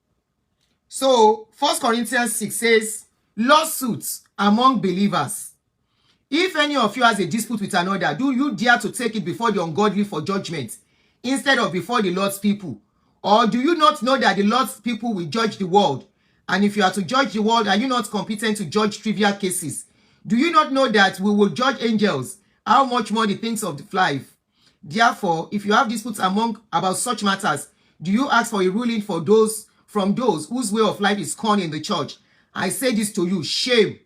So, 1 Corinthians 6 says, lawsuits among believers. If any of you has a dispute with another, do you dare to take it before the ungodly for judgment, instead of before the Lord's people? Or do you not know that the Lord's people will judge the world? And if you are to judge the world, are you not competent to judge trivial cases? Do you not know that we will judge angels? How much more the things of life? Therefore, if you have disputes about such matters, do you ask for a ruling from those whose way of life is scorned in the church? I say this to you, shame.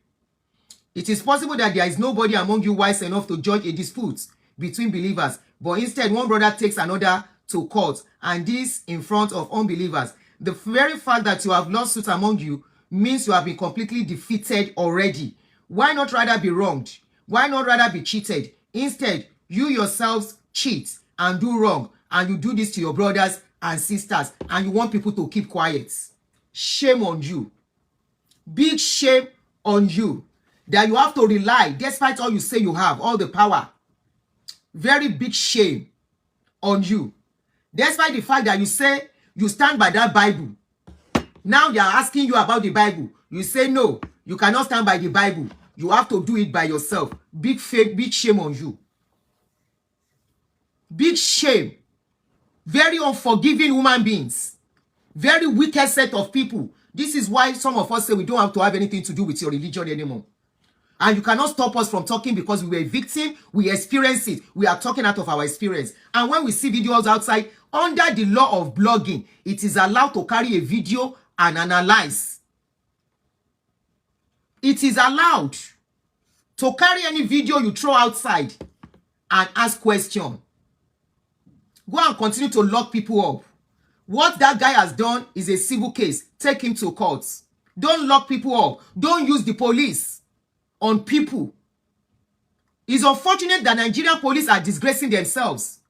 It is possible that there is nobody among you wise enough to judge a dispute between believers, but instead one brother takes another to court, and this in front of unbelievers. The very fact that you have lawsuits among you means you have been completely defeated already. Why not rather be wronged? Why not rather be cheated? Instead, you yourselves cheat and do wrong, and you do this to your brothers and sisters, and you want people to keep quiet. Shame on you. Big shame on you. That you have to rely, despite all you say you have, all the power. Very big shame on you. Despite the fact that you say you stand by that Bible. Now they are asking you about the Bible. You say no, you cannot stand by the Bible. You have to do it by yourself. Big shame on you. Big shame. Very unforgiving human beings. Very wicked set of people. This is why some of us say we don't have to have anything to do with your religion anymore. And you cannot stop us from talking because we were a victim. We experienced it. We are talking out of our experience. And when we see videos outside, under the law of blogging, it is allowed to carry a video and analyze. It is allowed to carry any video you throw outside and ask questions. Go and continue to lock people up. What that guy has done is a civil case. Take him to court. Don't lock people up. Don't use the police on people. It's unfortunate that Nigerian police are disgracing themselves.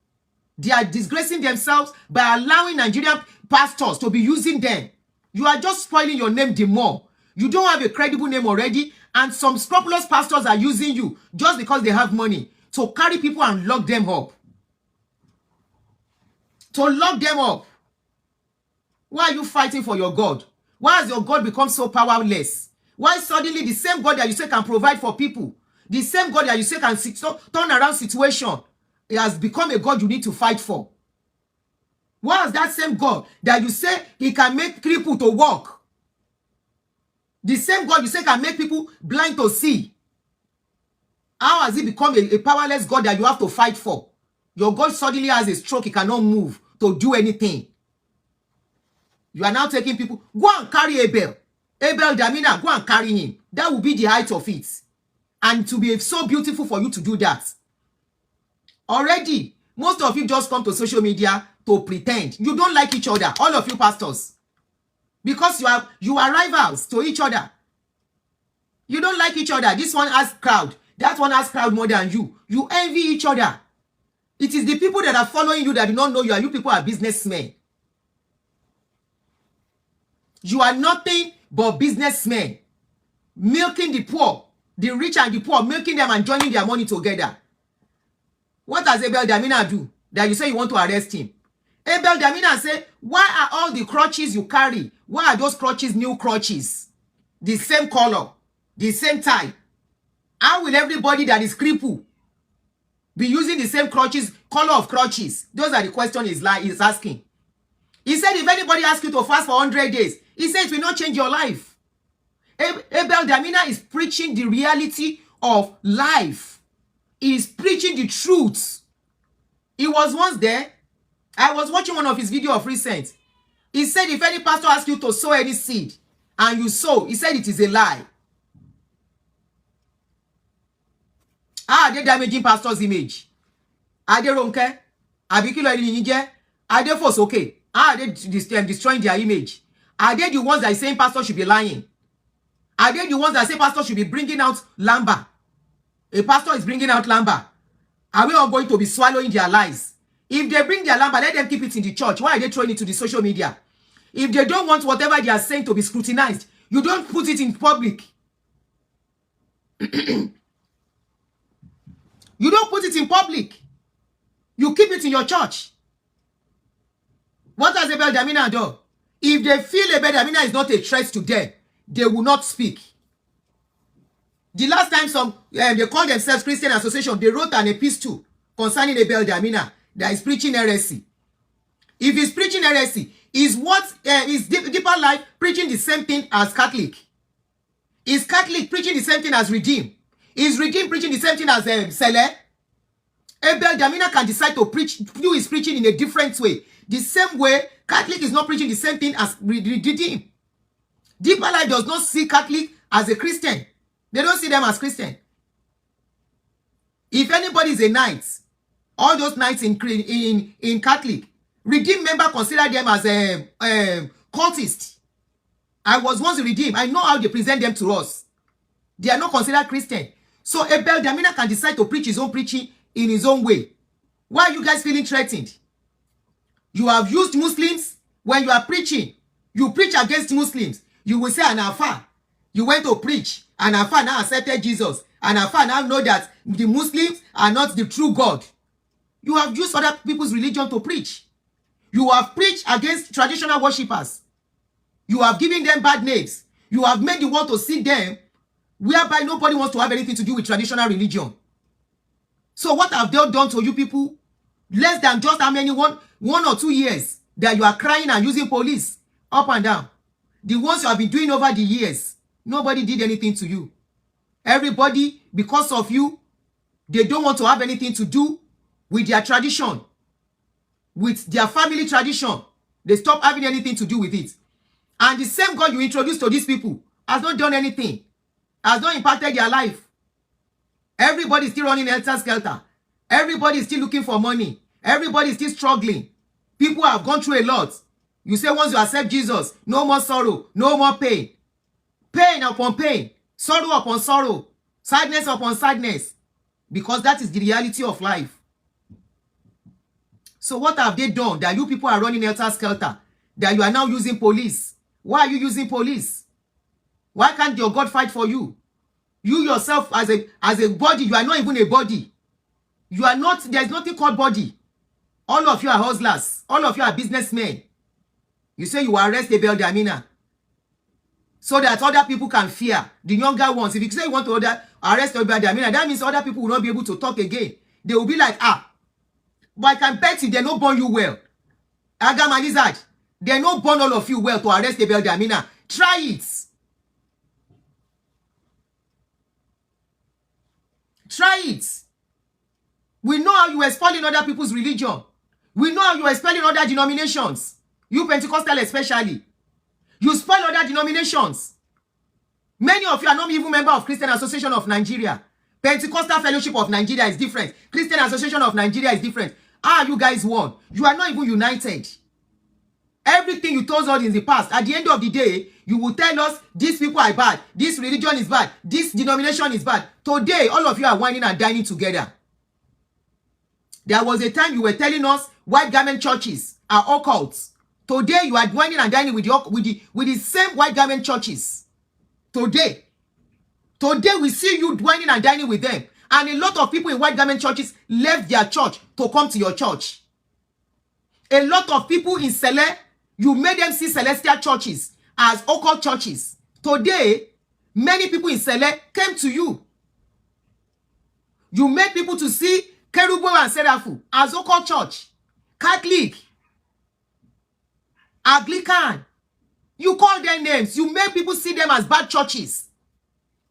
They are disgracing themselves by allowing Nigerian pastors to be using them. You are just spoiling your name the more. You don't have a credible name already, and some scrupulous pastors are using you just because they have money to carry people and lock them up. To lock them up. Why are you fighting for your God? Why has your God become so powerless? Why suddenly the same God that you say can provide for people, the same God that you say can turn around situation, it has become a God you need to fight for? Why is that same God that you say he can make cripple to walk? The same God you say can make people blind to see. How has he become a powerless God that you have to fight for? Your God suddenly has a stroke, he cannot move to do anything. You are now taking people, go and carry Abel. Abel Damina, go and carry him. That will be the height of it. And to be so beautiful for you to do that. Already, most of you just come to social media to pretend. You don't like each other, all of you pastors. Because you are rivals to each other. You don't like each other. This one has crowd. That one has crowd more than you. You envy each other. It is the people that are following you that do not know you, and you people are businessmen. You are nothing but businessmen. Milking the poor, the rich and the poor, milking them and joining their money together. What does Abel Damina do that you say you want to arrest him? Abel Damina say, why are all the crutches you carry, why are those crutches new crutches? The same color, the same type. How will everybody that is crippled be using the same crutches, color of crutches? Those are the questions he's asking. He said if anybody asks you to fast for 100 days, he said it will not change your life. Abel Damina is preaching the reality of life. He is preaching the truth. He was once there. I was watching one of his videos of recent. He said if any pastor asks you to sow any seed and you sow, he said it is a lie. How are they damaging pastor's image? Are they ronke? Are they force okay? How are they destroying their image? Are they the ones that are saying pastor should be lying? Are they the ones that say pastor should be bringing out lumber? A pastor is bringing out lumber. Are we all going to be swallowing their lies? If they bring their lumber, let them keep it in the church. Why are they throwing it to the social media? If they don't want whatever they are saying to be scrutinized, you don't put it in public. You don't put it in public. You keep it in your church. What does Abel Damina do? If they feel Abel Damina is not a threat to them, they will not speak. The last time they call themselves Christian Association, they wrote an epistle concerning Abel Damina that is preaching heresy. If he's preaching heresy, is Deeper Life preaching the same thing as Catholic? Is Catholic preaching the same thing as Redeem? Is Redeem preaching the same thing as Sele? Abel Damina can decide to do his preaching in a different way. The same way Catholic is not preaching the same thing as Redeem. Deeper Life does not see Catholic as a Christian. They don't see them as Christian. If anybody is a knight, all those knights in Catholic, Redeem member consider them as a cultist. I was once a Redeem. I know how they present them to us. They are not considered Christian. So Abel Damina can decide to preach his own preaching in his own way. Why are you guys feeling threatened? You have used Muslims when you are preaching. You preach against Muslims. You will say, Anafa, you went to preach. Anafa now accepted Jesus. Anafa now know that the Muslims are not the true God. You have used other people's religion to preach. You have preached against traditional worshippers. You have given them bad names. You have made the world to see them whereby nobody wants to have anything to do with traditional religion. So what have they done to you people? Less than just how many, one or 2 years that you are crying and using police up and down. The ones you have been doing over the years, nobody did anything to you. Everybody, because of you, they don't want to have anything to do with their tradition, with their family tradition. They stop having anything to do with it. And the same God you introduced to these people has not done anything, has not impacted their life. Everybody is still running helter-skelter. Everybody is still looking for money. Everybody is still struggling. People have gone through a lot. You say once you accept Jesus, no more sorrow, no more pain. pain upon pain, sorrow upon sorrow, sadness upon sadness, because that is the reality of life. So what have they done that you people are running helter-skelter, that you are now using police? Why are you using police? Why can't your God fight for you? You yourself as a body, you are not even a body. You are not, there's nothing called body. All of you are hustlers. All of you are businessmen. You say you arrest Abel Damina so that other people can fear, the younger ones. If you say you want to arrest Abel Damina, that means other people will not be able to talk again. They will be like, but I can bet you they don't born you well. Agamalizad, they don't born all of you well to arrest Abel Damina. Try it. Try it. We know how you are spoiling other people's religion. We know how you are spoiling other denominations. You Pentecostal especially. You spoil other denominations. Many of you are not even members of Christian Association of Nigeria. Pentecostal Fellowship of Nigeria is different. Christian Association of Nigeria is different. You guys won. You are not even united. Everything you told us in the past, at the end of the day, you will tell us these people are bad, this religion is bad, this denomination is bad. Today, all of you are whining and dining together. There was a time you were telling us white garment churches are occults. Today, you are whining and dining with the same white garment churches. Today, we see you whining and dining with them. And a lot of people in white garment churches left their church to come to your church. A lot of people in Sele, you made them see celestial churches as occult churches. Today, many people in Sele came to you. You made people to see Kerubo and Seraphu as occult church. Catholic, Anglican. You call them names. You make people see them as bad churches.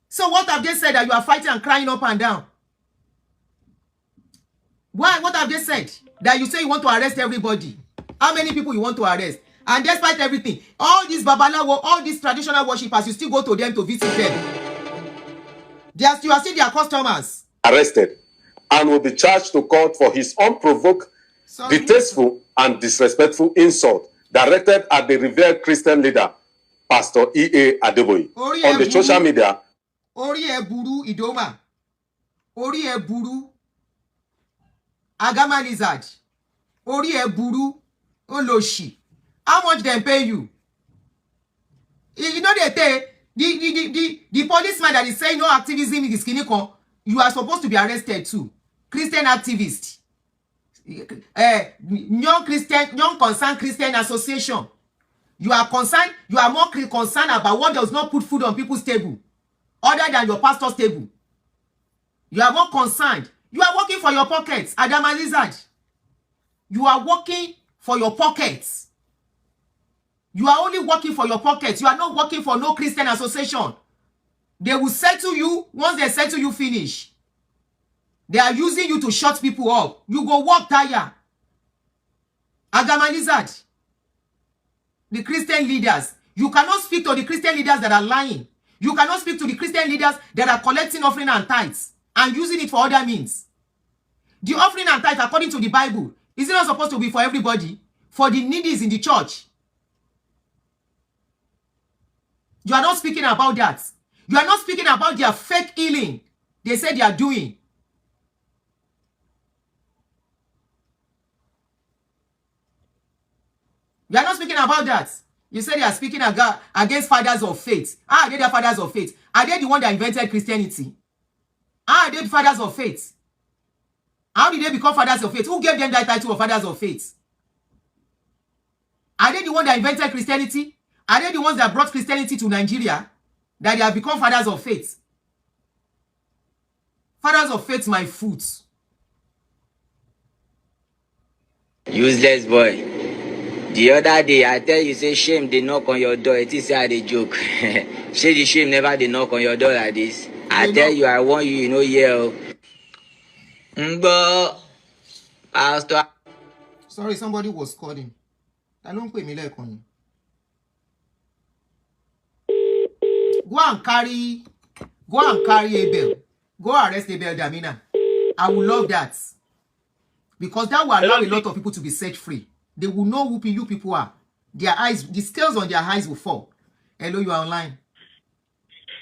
So what have they said that you are fighting and crying up and down? Why? What have they said? That you say you want to arrest everybody. How many people you want to arrest? And despite everything, all these Babalawo, all these traditional worshippers, you still go to them to visit them. You are still their customers. Arrested and will be charged to court for his unprovoked, distasteful, and disrespectful insult directed at the revered Christian leader, Pastor E.A. Adeboye, on the social media. Ori Eburu Idoma. Ori Eburu Agamalizad. Ori Eburu Oloshi. How much they pay you? You know they pay the policeman that is saying no activism in the Skinikon, you are supposed to be arrested too. Christian activist. Young concerned Christian association. You are concerned, you are more concerned about what does not put food on people's table other than your pastor's table. You are more concerned. You are working for your pockets, Adamalizad. You are working for your pockets. You are only working for your pockets. You are not working for no Christian association. They will settle you. Once they settle you, finish. They are using you to shut people up. You go work tire. Agamalizad. The Christian leaders. You cannot speak to the Christian leaders that are lying. You cannot speak to the Christian leaders that are collecting offering and tithes and using it for other means. The offering and tithe, according to the Bible, is it not supposed to be for everybody? For the needies in the church. You are not speaking about that. You are not speaking about their fake healing they say they are doing. You are not speaking about that. You say they are speaking against fathers of faith. Are they the fathers of faith? Are they the one that invented Christianity? Are they the fathers of faith? How did they become fathers of faith? Who gave them that title of fathers of faith? Are they the one that invented Christianity? Are they the ones that brought Christianity to Nigeria? That they have become fathers of faith? Fathers of faith, my foot. Useless boy. The other day, I tell you, say shame they knock on your door. It is how they joke. Say the shame never they knock on your door like this. I tell you, I want you, you know, yeah. Pastor. Sorry, somebody was calling. I don't pay me like on. Go and carry Abel. Go arrest Abel Damina. I would love that. Because that will allow a lot of people to be set free. They will know who you people are. Their eyes, the scales on their eyes will fall. Hello, you are online.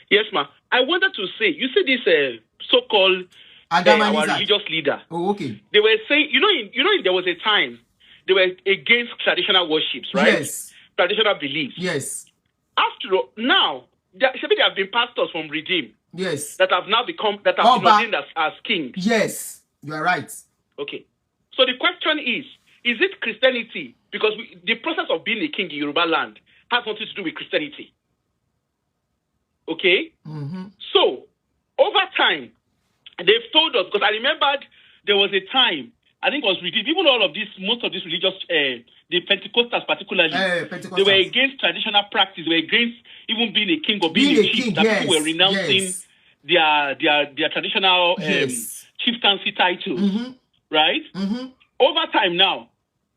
Yes, ma. I wanted to say, you see this so-called our religious leader. Oh, okay. They were saying, there was a time they were against traditional worships, right? Yes. Traditional beliefs. Yes. After all, now, there have been pastors from Redeem. Yes. That have now been ordained as kings. Yes, you are right. Okay. So the question is it Christianity? Because the process of being a king in Yoruba land has nothing to do with Christianity. Okay? Mm-hmm. So, over time, they've told us, because I remembered there was a time, I think it was Redeem, even all of this, most of these religious, the Pentecostals particularly, they were against traditional practice, they were against even being a king or being a chief, that people were renouncing their traditional chieftaincy title, right? Mm-hmm. Over time now,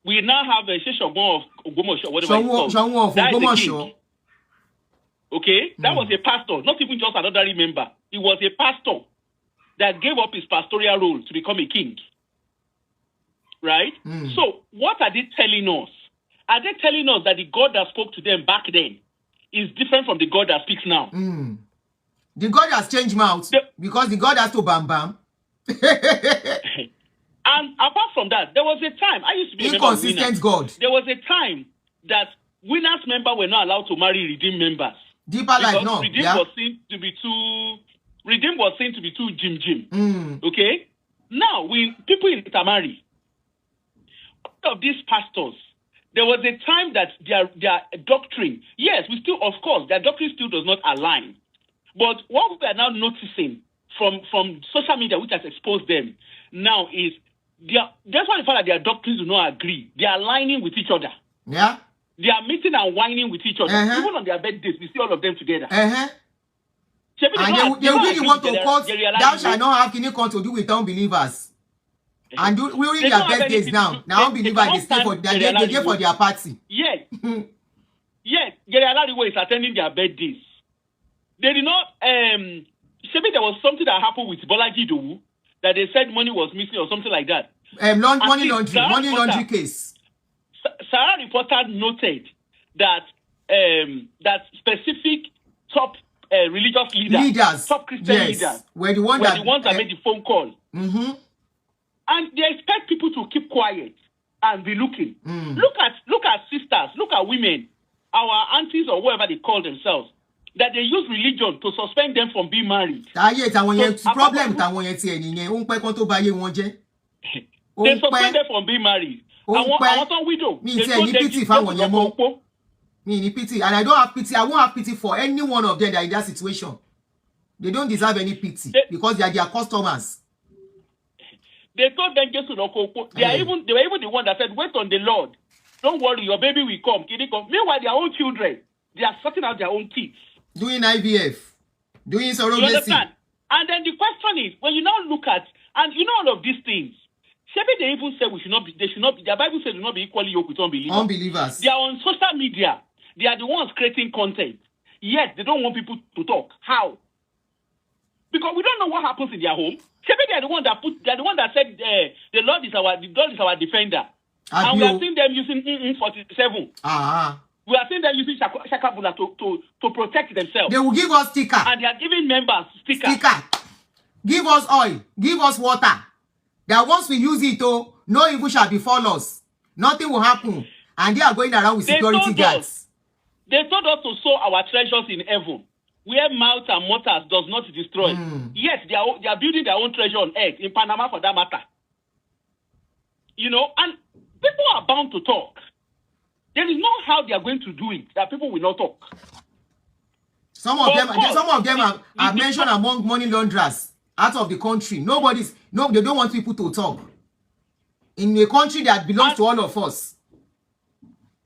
we now have a Sheshogbon of Ogomosho, whatever it's called. That is the king. Okay? That was a pastor, not even just another member. He was a pastor that gave up his pastoral role to become a king. Right? So, what are they telling us? Are they telling us that the God that spoke to them back then is different from the God that speaks now? The God has changed mouth because the God has to bam bam. And apart from that, there was a time, I used to be a member of inconsistent God. There was a time that winners members were not allowed to marry Redeem members. Deeper life, no. Redeem was seen to be too Jim. Okay? Now, people intermarry. All of these pastors, there was a time that their doctrine, yes, of course, their doctrine still does not align. But what we are now noticing from social media, which has exposed them now, is that's why the fact that their doctrines do not agree. They are aligning with each other. Yeah. They are meeting and whining with each other. Even on their birthdays, we see all of them together. And they really want to quote, thou shalt not have anything to do with unbelievers. And during their birthdays now unbelievers, they stay for their party. Yes. Yes, Gerry is attending their birthdays. They did not, maybe there was something that happened with Bolaji Aduuni that they said money was missing or something like that. Money laundry case. Sarah reporter noted that that specific top religious leaders, top Christian leaders, were the ones that made the phone call. And they expect people to keep quiet and be looking. Look at sisters, look at women, our aunties or whatever they call themselves, that they use religion to suspend them from being married. They suspend them from being married. I want a widow. And I don't have pity. I won't have pity for any one of them that are in that situation. They don't deserve any pity because they are their customers. They told them just to they were even the one that said, "Wait on the Lord. Don't worry, your baby will come." Meanwhile, their own children, they are sorting out their own kids. Doing IVF, doing surrogacy. And then the question is, when you now look at, and you know all of these things, maybe they even say they should not be, their Bible says do not be equally yoked with unbelievers. They are on social media. They are the ones creating content. Yet, they don't want people to talk. How? Because we don't know what happens in their home. Maybe they are the one that said the Lord is our defender. And we are seeing them using 47. We are seeing them using Shakabula to protect themselves. They will give us sticker. And they are giving members sticker. Give us oil. Give us water. That once we use it, no evil shall befall us. Nothing will happen. And they are going around with security guards. They told us to sow our treasures in heaven, where mouth and mortars does not destroy. Yes, they are building their own treasure on earth, in Panama for that matter. And people are bound to talk. There is no how they are going to do it that people will not talk. Some of them are mentioned among money launderers out of the country. They don't want people to talk. In a country that belongs to all of us.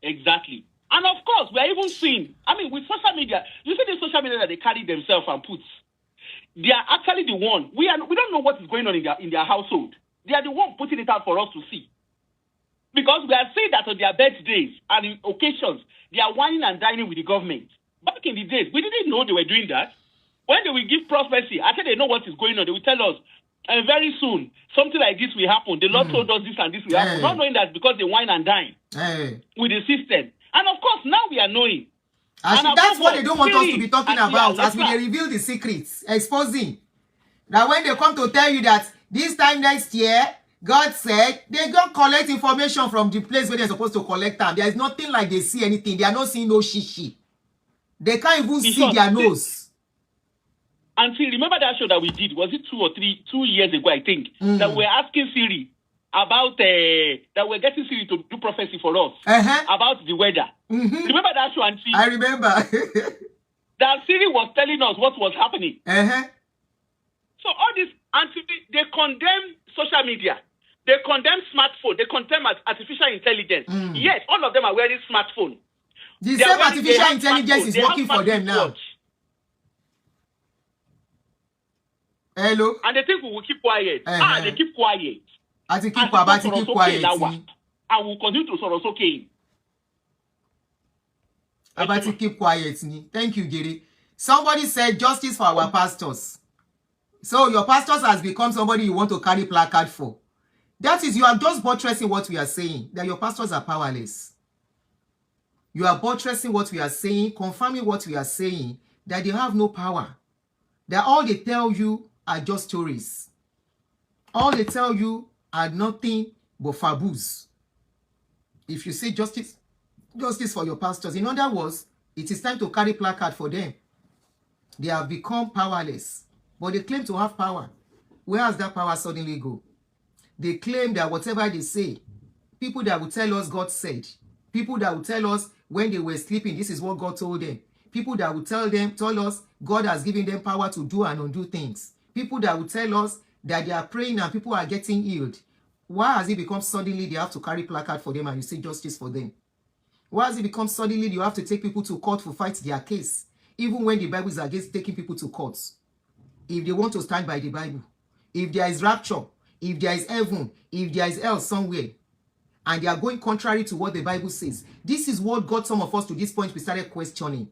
Exactly. And of course, we are even seeing, with social media, you see the social media that they carry themselves and put. They are actually the one. We don't know what is going on in their household. They are the one putting it out for us to see. Because we are seeing that on their birthdays and in occasions, they are whining and dining with the government. Back in the days, we didn't know they were doing that. When they will give prophecy, after they know what is going on, they will tell us, and very soon, something like this will happen. The Lord told us this and this will happen. Not knowing that because they whine and dine with the system. And of course, now we are knowing That's what they don't want us to be talking about, as we reveal the secrets, exposing. Now when they come to tell you that this time next year, God said, they go collect information from the place where they're supposed to collect them. There is nothing like they see anything. They are not seeing no shishi. They can't even see their nose. Until remember that show that we did, was it 2 years ago, I think, that we were asking Siri about, that we're getting Siri to do prophecy for us about the weather. Remember that show, Auntie? I remember. That Siri was telling us what was happening. So all this, Auntie, they condemn social media. They condemn smartphone. They condemn artificial intelligence. Yes, all of them are wearing smartphone. The same artificial intelligence is working for them now. Hello? And they think we will keep quiet. They keep quiet. I think keep quiet. I will continue to sorrow okay. About to keep quiet. Thank you, Giri. Somebody said justice for our pastors. So your pastors has become somebody you want to carry placard for. That is, you are just buttressing what we are saying, that your pastors are powerless. You are buttressing what we are saying, confirming what we are saying, that they have no power. That all they tell you are just stories. All they tell you are nothing but faboos. If you say justice for your pastors, in other words, it is time to carry placard for them. They have become powerless, but they claim to have power. Where has that power suddenly go? They claim that whatever they say, people that will tell us God said, people that will tell us when they were sleeping, this is what God told them. People that will tell us God has given them power to do and undo things. People that will tell us that they are praying and people are getting healed. Why has it become suddenly they have to carry placard for them and you say justice for them? Why has it become suddenly you have to take people to court to fight their case, even when the Bible is against taking people to court? If they want to stand by the Bible, if there is rapture, if there is heaven, if there is hell somewhere, and they are going contrary to what the Bible says, this is what got some of us to this point. We started questioning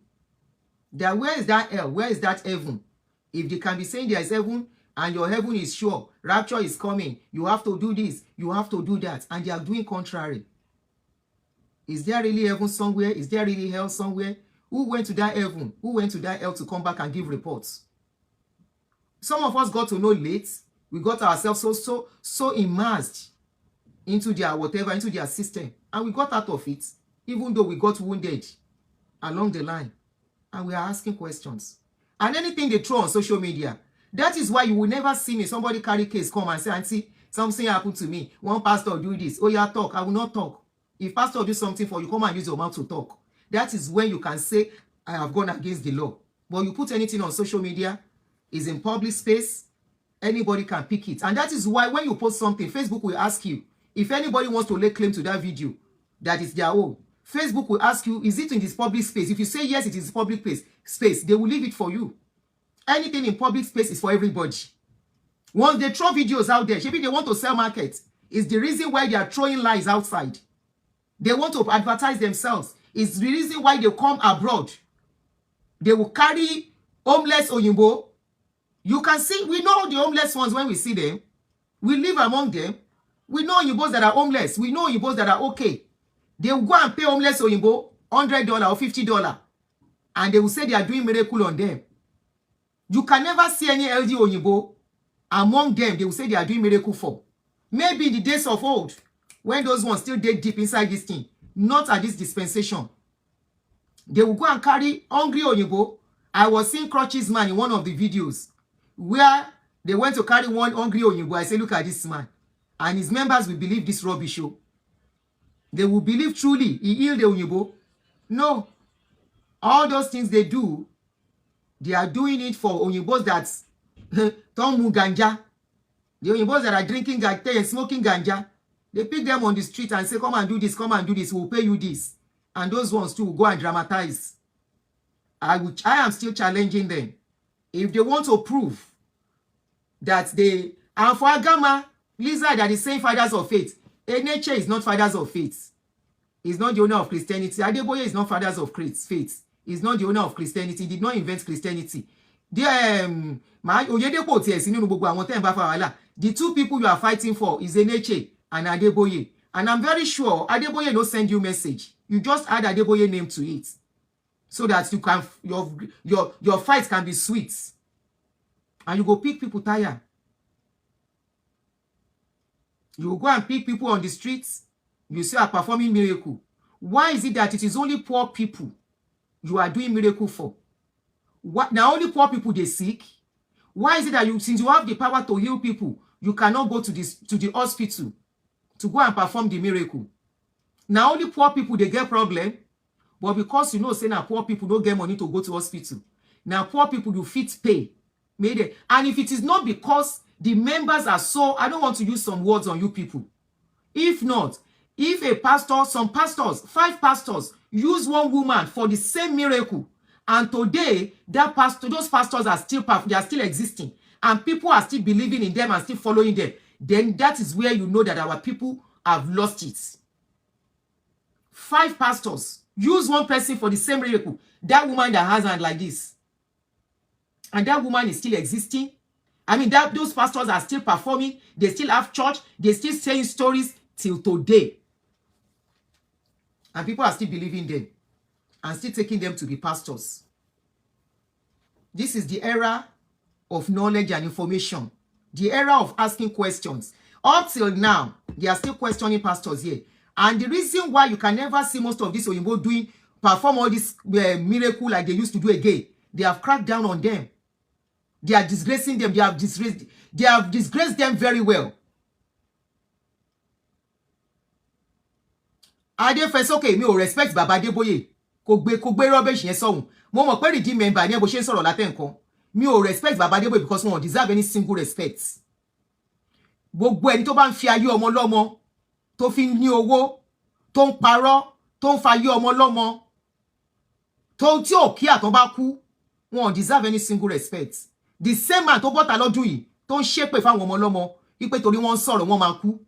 that where is that hell? Where is that heaven? If they can be saying there is heaven and your heaven is sure, rapture is coming, you have to do this, you have to do that, and they are doing contrary. Is there really heaven somewhere? Is there really hell somewhere? Who went to that heaven? Who went to that hell to come back and give reports? Some of us got to know late. We got ourselves so immersed into their whatever, into their system. And we got out of it, even though we got wounded along the line. And we are asking questions. And anything they throw on social media, that is why you will never see me. Somebody carry case, come and say, Auntie, something happened to me. One pastor do this. Oh, yeah, talk. I will not talk. If pastor do something for you, come and use your mouth to talk. That is when you can say, I have gone against the law. But you put anything on social media, is in public space, anybody can pick it. And that is why when you post something, Facebook will ask you, if anybody wants to lay claim to that video, that is their own. Facebook will ask you, is it in this public space? If you say yes, it is public space, they will leave it for you. Anything in public space is for everybody. Once they throw videos out there, maybe they want to sell market. It's the reason why they are throwing lies outside. They want to advertise themselves. It's the reason why they come abroad. They will carry homeless Oyinbo. You can see, we know the homeless ones when we see them. We live among them. We know Oyimbos that are homeless. We know Oyimbos that are okay. They will go and pay homeless Oyinbo $100 or $50. And they will say they are doing miracle on them. You can never see any LD Oyinbo among them. They will say they are doing miracle for. Maybe in the days of old, when those ones still dig deep inside this thing. Not at this dispensation. They will go and carry hungry Oyinbo. I was seeing Crutches Man in one of the videos where they went to carry one hungry Oyinbo. I say, look at this man. And his members will believe this rubbish show. They will believe truly he healed the Oyinbo. No. All those things they do, they are doing it for Oyinbos that Tomu Ganja. The Oyinbos that are drinking ganja and smoking ganja. They pick them on the street and say, come and do this, we'll pay you this. And those ones too will go and dramatize. I am still challenging them. If they want to prove that they are for Agama, Lizard are the same fathers of faith. Eneche is not fathers of faith. He's not the owner of Christianity. Adeboye is not fathers of faith. He's not the owner of Christianity. He did not invent Christianity. The two people you are fighting for is Eneche and Adeboye. And I'm very sure Adeboye no send you message. You just add Adeboye name to it. so that you can your fight can be sweet. And you go pick people tire. You will go and pick people on the streets. You say are performing miracle. Why is it that it is only poor people you are doing miracle for? What, now only poor people they sick? Why is it that since you have the power to heal people, you cannot go to the hospital to go and perform the miracle? Now only poor people they get problem, but because you know say now poor people don't get money to go to hospital. Now poor people you fit pay. And if it is not because the members are so, I don't want to use some words on you people. If not, if a pastor, some pastors, 5 pastors use one woman for the same miracle, and today that pastor, those pastors are still existing, and people are still believing in them and still following them, then that is where you know that our people have lost it. 5 pastors use one person for the same miracle. That woman that has hand like this, and that woman is still existing. I mean, those pastors are still performing. They still have church. They still saying stories till today. And people are still believing them and still taking them to be pastors. This is the era of knowledge and information. The era of asking questions. Up till now, they are still questioning pastors here. And the reason why you can never see most of this Oyinbo perform all this miracle like they used to do again, they have cracked down on them. They are disgracing them. They have disgraced them very well. Okay, me ò respect Baba Adeboye. Kò gbé rubbish yẹn sọ́hùn. Mo mọ̀ pé redeem member ni bó ṣe ń sọ̀rọ̀ látẹ̀ nǹkan. Mi ò respect Baba Adeboye because wọ́n deserve any single respect. Gbogbo ẹni tó bá ń fi ayé ọmọ lọ́mọ, tó fi ní owó, tó ń parọ́, tó ń fa ayé ọmọ lọ́mọ, tó tí ò kí àtọ́ bá kú, wọ́n deserve any single respect. The same man tó bọ́ta lọ́dún yìí, tó ń ṣépè fáwọn ọmọ lọ́mọ, wípé torí wọ́n ń sọ̀rọ̀ wọ́n máa kú.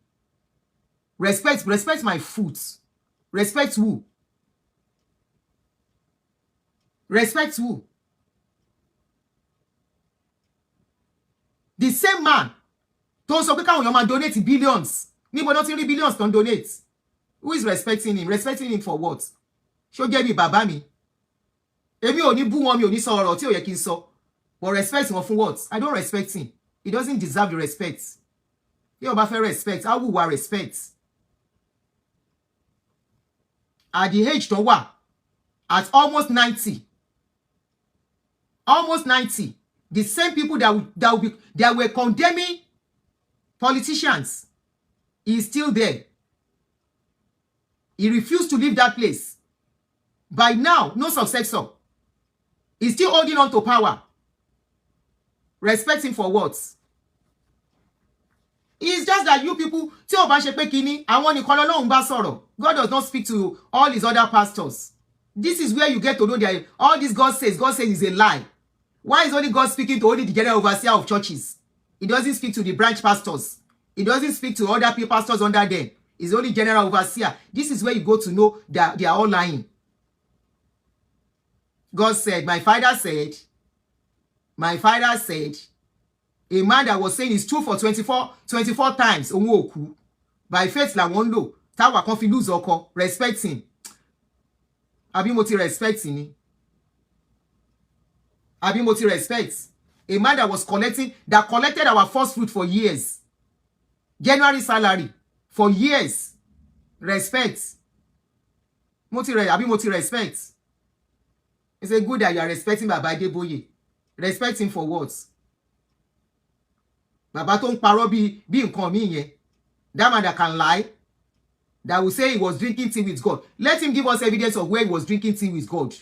Respect my foot. Respect who? Respect who? The same man tó sọ pé káwọn èèyàn máa donate billions. Níbo ló ti rí billions tó ń donate? Who is respecting him? Respecting him for what? Ṣó jẹ́ bí bàbá mi. Èmi ò ní bú wọn, mi ò ní sọ ọ̀rọ̀ tí ò yẹ kí n sọ. But respect wọn fún what? I don't respect him. He doesn't deserve the respect. Bí o bá fẹ́ respect, how will we respect? At the age tó wà, at almost 90, the same people that were condemning politicians is still there. He refused to leave that place. By now, no successor. He's still holding on to power. Respect him for what? It's just that you people, tí ó bá ṣe pé kíní, àwọn nìkan l'Ọlọ́run bá sọ̀rọ̀. God does not speak to all his other pastors. This is where you get to know that all this God says is a lie. Why is only God speaking to only the general overseer of churches? He doesn't speak to the branch pastors. He doesn't speak to other people, pastors under them. He's only general overseer. This is where you go to know that they are all lying. God said, my father said, a man that was saying is true for 24 times. By faith, la won lo. Tawa kan fi lose oko. Respect him. Abi mo ti respect ni. Abi mo ti respect. A man that collected our first fruit for years. January salary for years. Respect. Abi mo ti respect. It's a good that you are respecting Baba Adeboye. Respect him for what? Baba tó ń parọ́ bí nǹkan mi yẹn. That man that can lie, that will say he was drinking tea with God. Let him give us evidence of where he was drinking tea with God.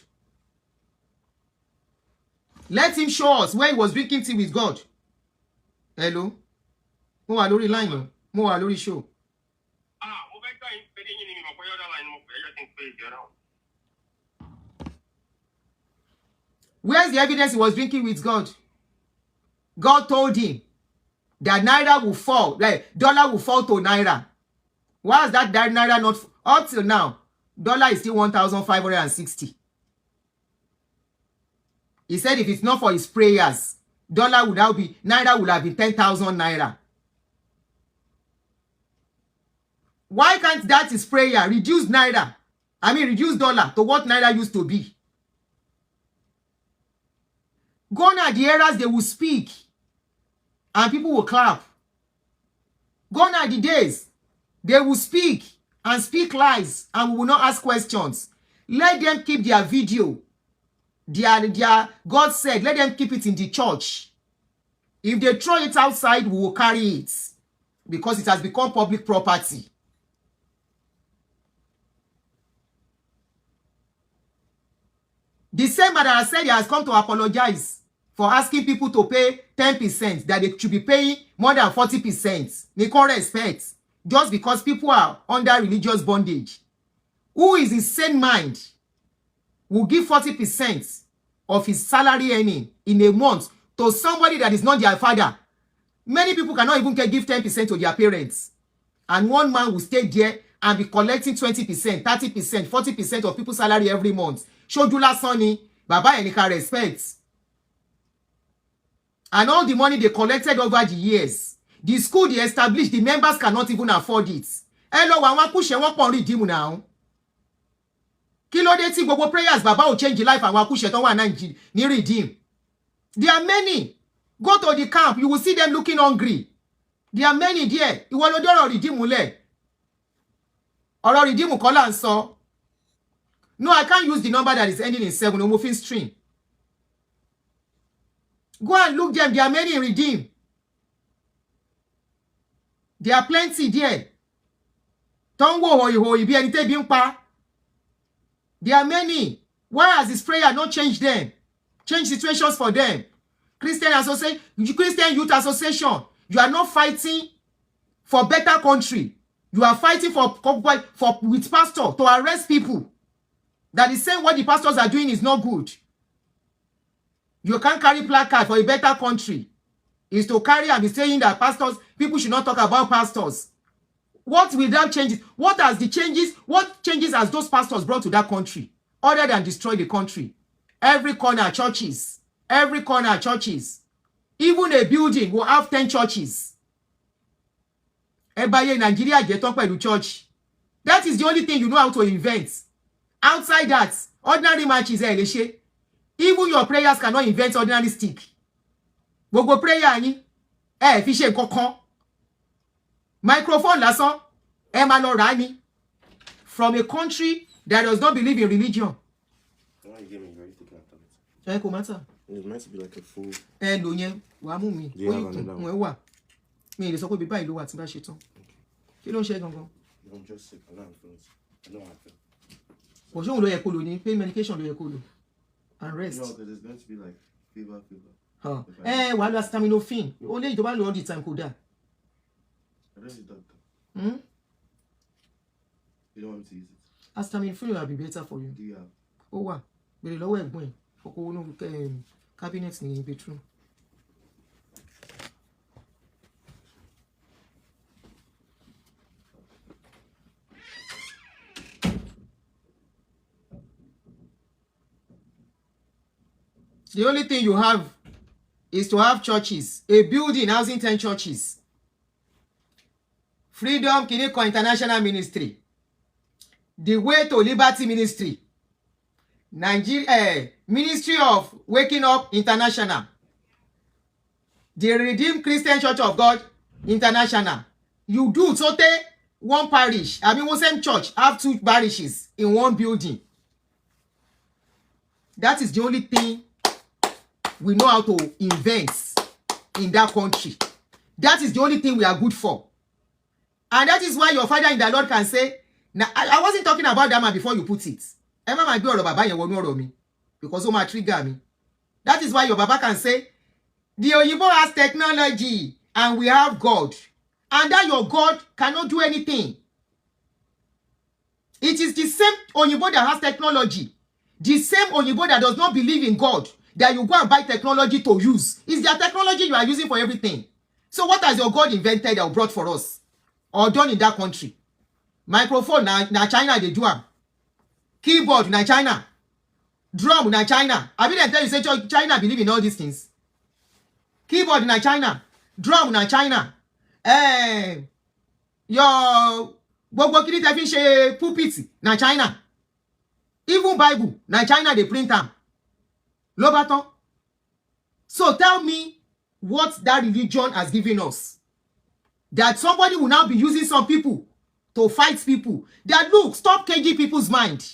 Let him show us where he was drinking tea with God. Hello? Mo wà lórí line o. Mo wà lórí show. Mo fẹ́ gbà yín pé yín ni mi mọ̀ pé ọ̀dà line mo fẹ́ yẹ kí n pé ìjọra o. Where's the evidence he was drinking with God? God told him that naira will fall, like dollar will fall to naira. Why is that naira not up till now? Dollar is still 1,560. He said if it's not for his prayers, naira would have been 10,000 naira. Why can't that his prayer reduce naira? I mean reduce dollar to what naira used to be? Gone are the eras they will speak and people will clap. Gone are the days they will speak and speak lies and we will not ask questions. Let them keep their video. Their God said, let them keep it in the church. If they throw it outside, we will carry it because it has become public property. The same man that I said he has come to apologize for asking people to pay 10%, that they should be paying more than 40%. They can't respect just because people are under religious bondage. Who is in sane mind will give 40% of his salary earning in a month to somebody that is not their father? Many people cannot even give 10% to their parents. And one man will stay there and be collecting 20%, 30%, 40% of people's salary every month. Shojula Sonny, Baba Enika respects. And all the money they collected over the years, the school they established, the members cannot even afford it. Hello, wa kushe won pon redeem now. Kí ló dé tí gbogbo prayers Baba will change the life àwọn akushe tó wà ní redeem. There are many. Go to the camp, you will see them looking hungry. There are many there. Ìwọ ló dọ́rọ̀ redeem múlẹ̀. Ọ̀rọ̀ redeem kọ́ là ń sọ. No, I can't use the number that is ending in 7 on moving stream. Go and look them. There are many in redeem. There are plenty there. Don't go hoi bi ẹni tẹ́bi ń pa. There are many. Why has this prayer not changed them? Change situations for them. Christian Youth Association. You are not fighting for better country. You are fighting for with pastor to arrest people. That is saying what the pastors are doing is not good. You can't carry placard for a better country. Is to carry and be saying that pastors, people should not talk about pastors. What will that change? What changes has those pastors brought to that country? Other than destroy the country. Every corner churches. Every corner churches. Even a building will have 10 churches. Ebaye Nigeria get up with church. That is the only thing you know how to invent. Outside that, ordinary matches eleshe. Even your prayers cannot invent ordinary stick. Gbogbo prayer yín fi ṣe nǹkankan. Microphone lásán ma lọ rà ni from a country that does not believe in religion. Why you giving me? Where you taking after it? Kò matter. It meant to be like a full. Lò yẹn wàá mú mi. Do you have another one? Wà. Mi lè sọ pé bí báyìí ló wà tí bá ṣe tán. Kí ló ń ṣe gangan? I'm just sick. I know how I know how I feel. Kò ṣóhun ló yẹ kó lò ní pain medication ló yẹ kó lò. And rest. No, there's going to be like fever. Wàá lo acetaminophen. Ó lè ìjọba lò all the time kò dáa. I don't need doctor. Hmm? You don't want me to use it? Acetaminophen will be better for you. Do you have? Ó wà. Bèrè lọ́wọ́ ẹ̀gbọ́n ẹ̀. Fọkọ wọnú cabinet ní bedroom. The only thing you have is to have churches. A building housing 10 churches. Freedom Kiniko International Ministry. The Way to Liberty Ministry. Nigeria Ministry of Waking Up International. The Redeemed Christian Church of God International. You do so one parish. One same church have 2 parishes in one building. That is the only thing we know how to invent in that country. That is the only thing we are good for. And that is why your father in the Lord can say, now I wasn't talking about that man before you put it. Emma might be or Baba you won't me because my trigger me. That is why your Baba can say, the Oyibo has technology and we have God. And that your God cannot do anything. It is the same Oyibo that has technology. The same Oyibo that does not believe in God, that you go and buy technology to use. It's their technology you are using for everything. So what has your God invented or brought for us? Or done in that country? Microphone, na China they do am. Keyboard, na China. Drum, na China. I didn't tell you say China believe in all these things. Keyboard, na China. Drum, na China. Your gbogbo kini te fi ṣe pulpit, na China. Even Bible, na China they print am. Ló bá tán. So tell me what that religion has given us. That somebody will now be using some people to fight people. That look, stop caging people's mind.